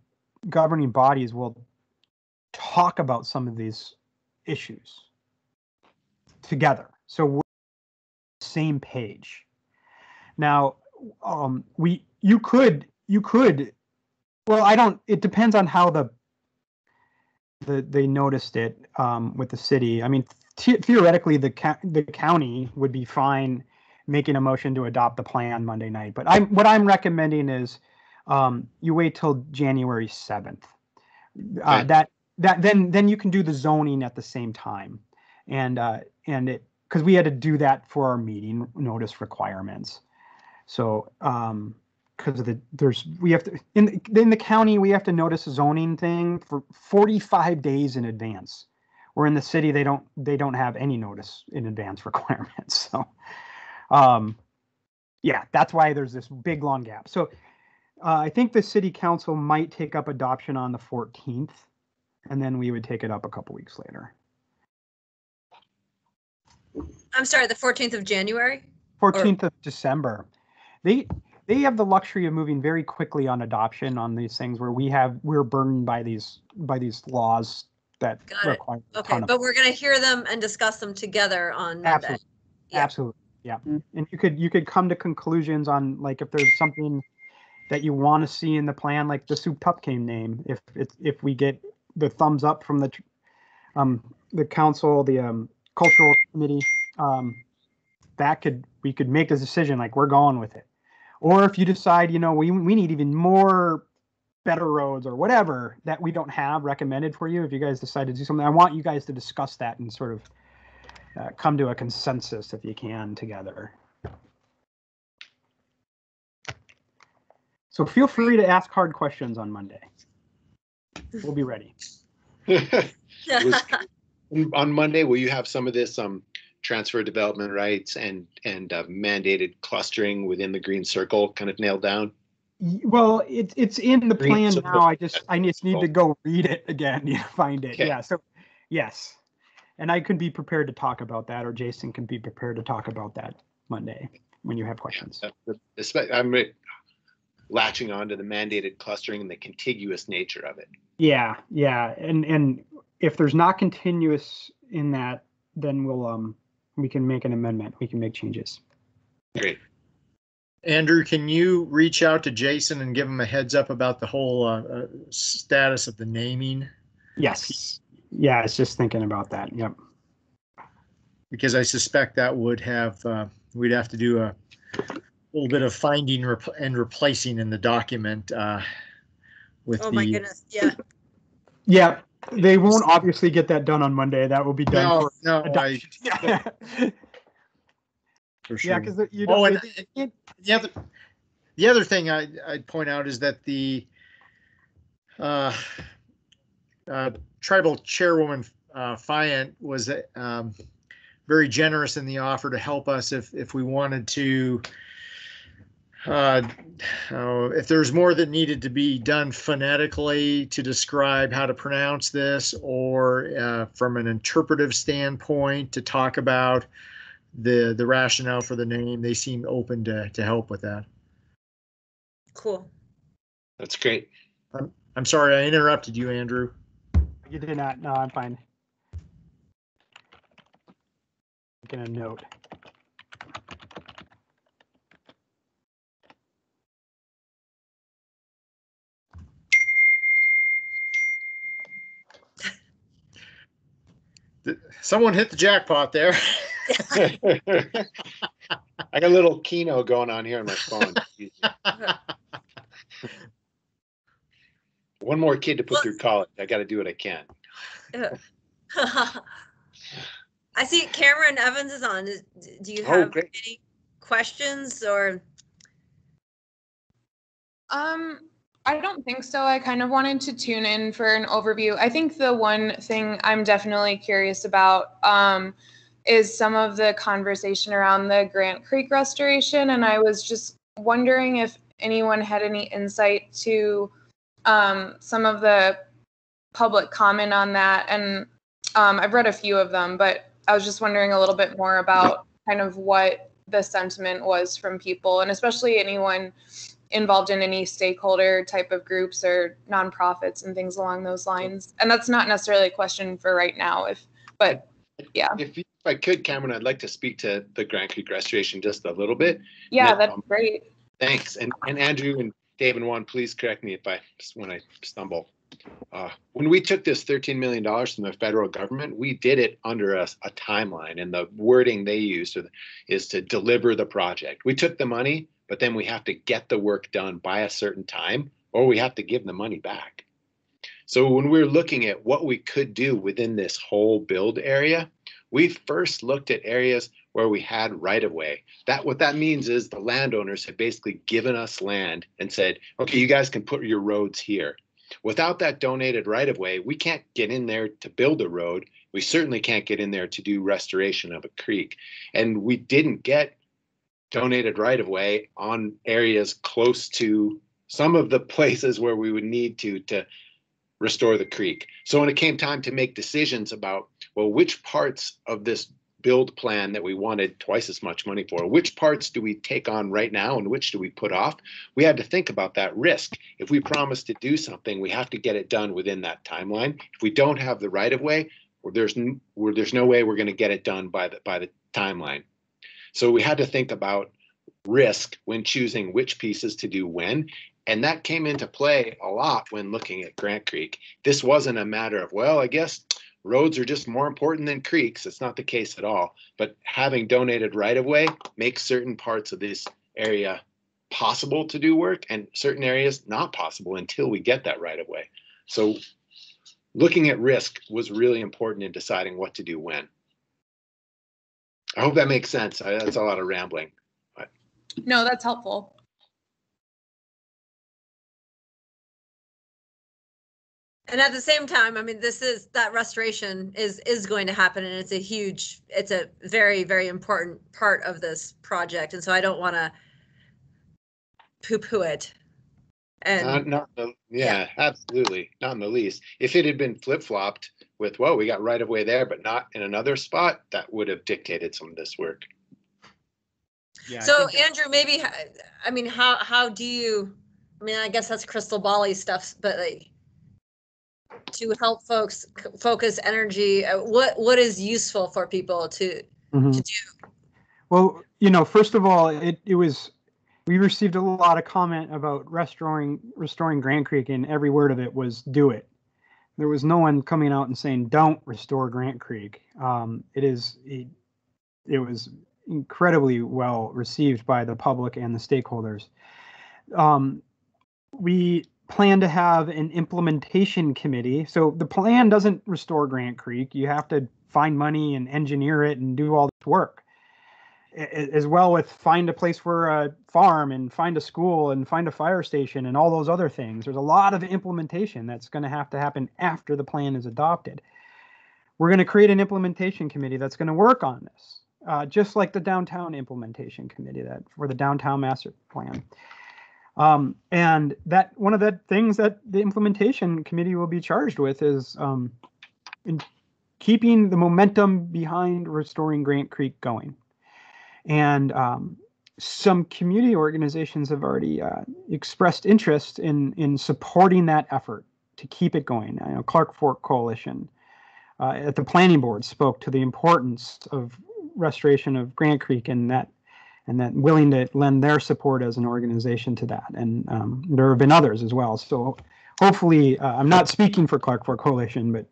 governing bodies will talk about some of these issues together, so we're on the same page. Now, you could. Well, it depends on how they noticed it with the city. I mean, theoretically, the county would be fine making a motion to adopt the plan Monday night. But what I'm recommending is you wait till January 7th. Okay. Then you can do the zoning at the same time, and it, because we had to do that for our meeting notice requirements. So because we have to in the county, we have to notice a zoning thing for 45 days in advance. Where in the city they don't have any notice in advance requirements. So yeah, that's why there's this big long gap. So I think the city council might take up adoption on the 14th, and then we would take it up a couple weeks later. I'm sorry, the 14th of January? 14th of December. They have the luxury of moving very quickly on adoption on these things where we're burdened by these laws that require. Okay, but we're going to hear them and discuss them together on Monday. Absolutely. Yeah. Absolutely. Yeah. And you could come to conclusions on, like, if there's something that you want to see in the plan, like the Souptopcane name, if we get the thumbs up from the council, the cultural committee, we could make a decision like we're going with it. Or if you decide, we need even more better roads or whatever that we don't have recommended for you, if you guys decide to do something, I want you guys to discuss that and sort of come to a consensus if you can together. So feel free to ask hard questions on Monday. We'll be ready. On Monday, will you have some of this transfer development rights and mandated clustering within the green circle kind of nailed down? Well, it's in the plan now. I just need to go read it again, find it. Okay. Yeah. So yes, and I could be prepared to talk about that, or Jason can be prepared to talk about that Monday when you have questions. Yeah, I'm latching on to the mandated clustering and the contiguous nature of it. Yeah, and if there's not continuous in that, then we can make an amendment. We can make changes. Great. Andrew, can you reach out to Jason and give him a heads up about the whole status of the naming? Yes. Yeah, I was just thinking about that. Yep. Because I suspect that would have we'd have to do a little bit of finding and replacing in the document with Oh the. my goodness, yeah. Yeah, they won't obviously get that done on Monday. That will be done No, for no, adoption. Yeah, for sure. yeah, because you Oh, don't. and the other thing I'd point out is that the tribal chairwoman Fayant was very generous in the offer to help us if we wanted to. If there's more that needed to be done phonetically to describe how to pronounce this, or from an interpretive standpoint to talk about the rationale for the name, they seem open to help with that. Cool. That's great. I'm sorry I interrupted you, Andrew. You did not. No, I'm fine. Making a note. Someone hit the jackpot there. I got a little Keno going on here on my phone. One more kid to put through college. I got to do what I can. I see Cameron Evans is on. Do you have great. any questions or? I don't think so. I kind of wanted to tune in for an overview. I think the one thing I'm definitely curious about is some of the conversation around the Grant Creek restoration. And I was just wondering if anyone had any insight to some of the public comment on that. And I've read a few of them, but I was just wondering a little bit more about kind of what the sentiment was from people, and especially anyone involved in any stakeholder type of groups or nonprofits and things along those lines. And that's not necessarily a question for right now, but yeah. If I could, Cameron, I'd like to speak to the Grant Creek restoration just a little bit. Yeah, that'd be great. Thanks. And Andrew and Dave and Juan, please correct me when I stumble. When we took this $13 million from the federal government, we did it under a timeline, and the wording they used is to deliver the project. We took the money, but then we have to get the work done by a certain time, or we have to give the money back. So when we're looking at what we could do within this whole build area, we first looked at areas where we had right-of-way. What that means is the landowners have basically given us land and said, okay, you guys can put your roads here. Without that donated right-of-way, we can't get in there to build a road. We certainly can't get in there to do restoration of a creek. And we didn't get donated right-of-way on areas close to some of the places where we would need to restore the creek. So when it came time to make decisions about, well, which parts of this build plan that we wanted twice as much money for, which parts do we take on right now and which do we put off, we had to think about that risk. If we promise to do something, we have to get it done within that timeline. If we don't have the right of way, there's no way we're going to get it done by the timeline. So we had to think about risk when choosing which pieces to do when. And that came into play a lot when looking at Grant Creek. This wasn't a matter of, well, I guess roads are just more important than creeks. It's not the case at all. But having donated right-of-way makes certain parts of this area possible to do work and certain areas not possible until we get that right-of-way. So looking at risk was really important in deciding what to do when. I hope that makes sense. That's a lot of rambling. But. No, that's helpful. And at the same time, I mean, that restoration is going to happen, and it's a very, very important part of this project. And so I don't want to poo-poo it. And yeah, absolutely. Not in the least. If it had been flip-flopped with, well, we got right of way there, but not in another spot, that would have dictated some of this work. Yeah. So Andrew, maybe, I mean, how do you, I mean, I guess that's crystal ball-y stuff, but like, to help folks focus energy, what is useful for people to do? Well, first of all, we received a lot of comment about restoring Grant Creek, and every word of it was do it. There was no one coming out and saying don't restore Grant Creek. It was incredibly well received by the public and the stakeholders. plan to have an implementation committee. So the plan doesn't restore Grant Creek. You have to find money and engineer it and do all this work, as well with find a place for a farm and find a school and find a fire station and all those other things. There's a lot of implementation that's going to have to happen after the plan is adopted. We're going to create an implementation committee that's going to work on this, just like the downtown implementation committee that for the downtown master plan. And that one of the things that the implementation committee will be charged with is in keeping the momentum behind restoring Grant Creek going. And some community organizations have already expressed interest in supporting that effort to keep it going. I know Clark Fork Coalition at the planning board spoke to the importance of restoration of Grant Creek and that willing to lend their support as an organization to that. And there have been others as well. So hopefully, I'm not speaking for Clark Fork Coalition, but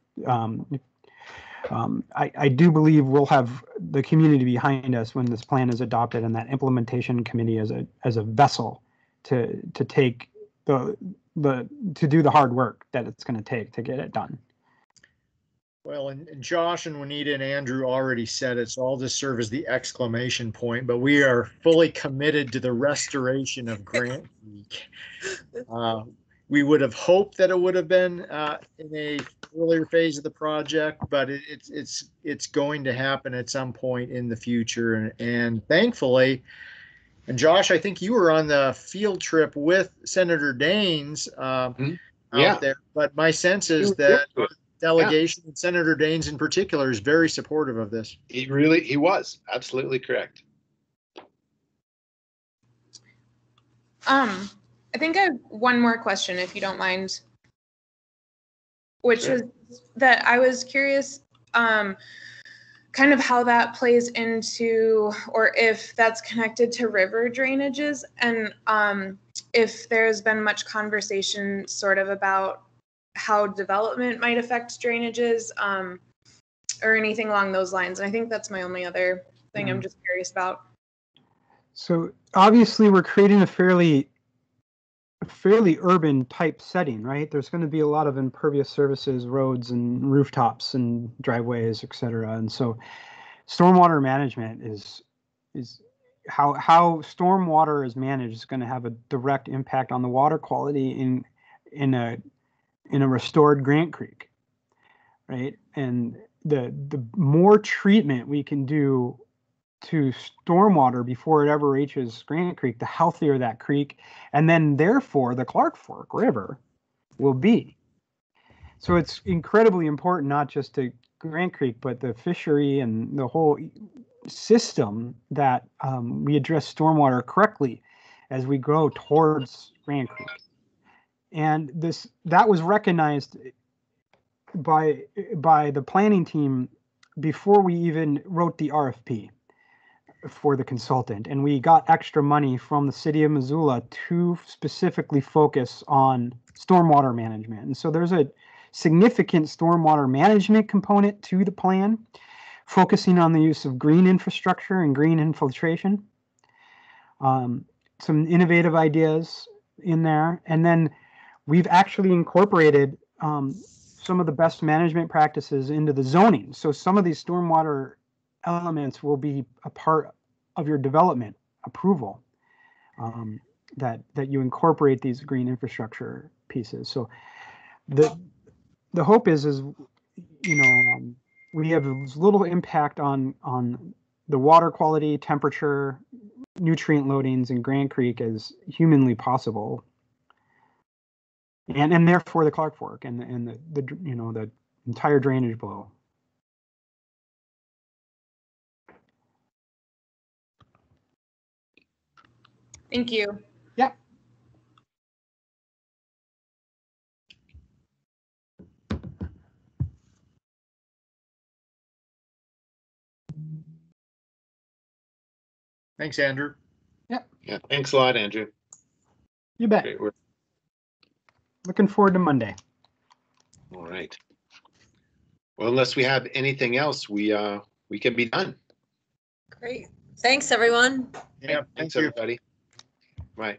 I do believe we'll have the community behind us when this plan is adopted, and that implementation committee as a vessel to take to do the hard work that it's going to take to get it done. Well, and Josh and Juanita and Andrew already said it, so I'll just serve as the exclamation point, but we are fully committed to the restoration of Grant Creek. We would have hoped that it would have been in a earlier phase of the project, but it's going to happen at some point in the future. And thankfully, and Josh, I think you were on the field trip with Senator Daines out there, but my sense is that delegation and Senator Daines in particular is very supportive of this. He was absolutely correct. I think I have one more question, if you don't mind, which was that I was curious kind of how that plays into, or if that's connected to river drainages, and if there's been much conversation sort of about how development might affect drainages or anything along those lines. And I think that's my only other thing I'm just curious about. So obviously we're creating a fairly urban type setting, right? There's going to be a lot of impervious surfaces, roads and rooftops and driveways, et cetera. And so stormwater management is how stormwater is managed is going to have a direct impact on the water quality in a restored Grant Creek, right? And the more treatment we can do to stormwater before it ever reaches Grant Creek, the healthier that creek, and then therefore the Clark Fork River will be. So it's incredibly important, not just to Grant Creek, but the fishery and the whole system that we address stormwater correctly as we go towards Grant Creek. And that was recognized by the planning team before we even wrote the RFP for the consultant. And we got extra money from the city of Missoula to specifically focus on stormwater management. And so there's a significant stormwater management component to the plan, focusing on the use of green infrastructure and green infiltration. Some innovative ideas in there. And then we've actually incorporated some of the best management practices into the zoning. So some of these stormwater elements will be a part of your development approval, that you incorporate these green infrastructure pieces. So the hope is we have as little impact on the water quality, temperature, nutrient loadings in Grant Creek as humanly possible. And therefore the Clark Fork and the entire drainage below. Thank you. Yeah. Thanks, Andrew. Yeah. Yeah. Thanks a lot, Andrew. You bet. Great work. Looking forward to Monday. All right. Well, unless we have anything else, we can be done. Great. Thanks, everyone. Yeah. Thanks, everybody. Bye.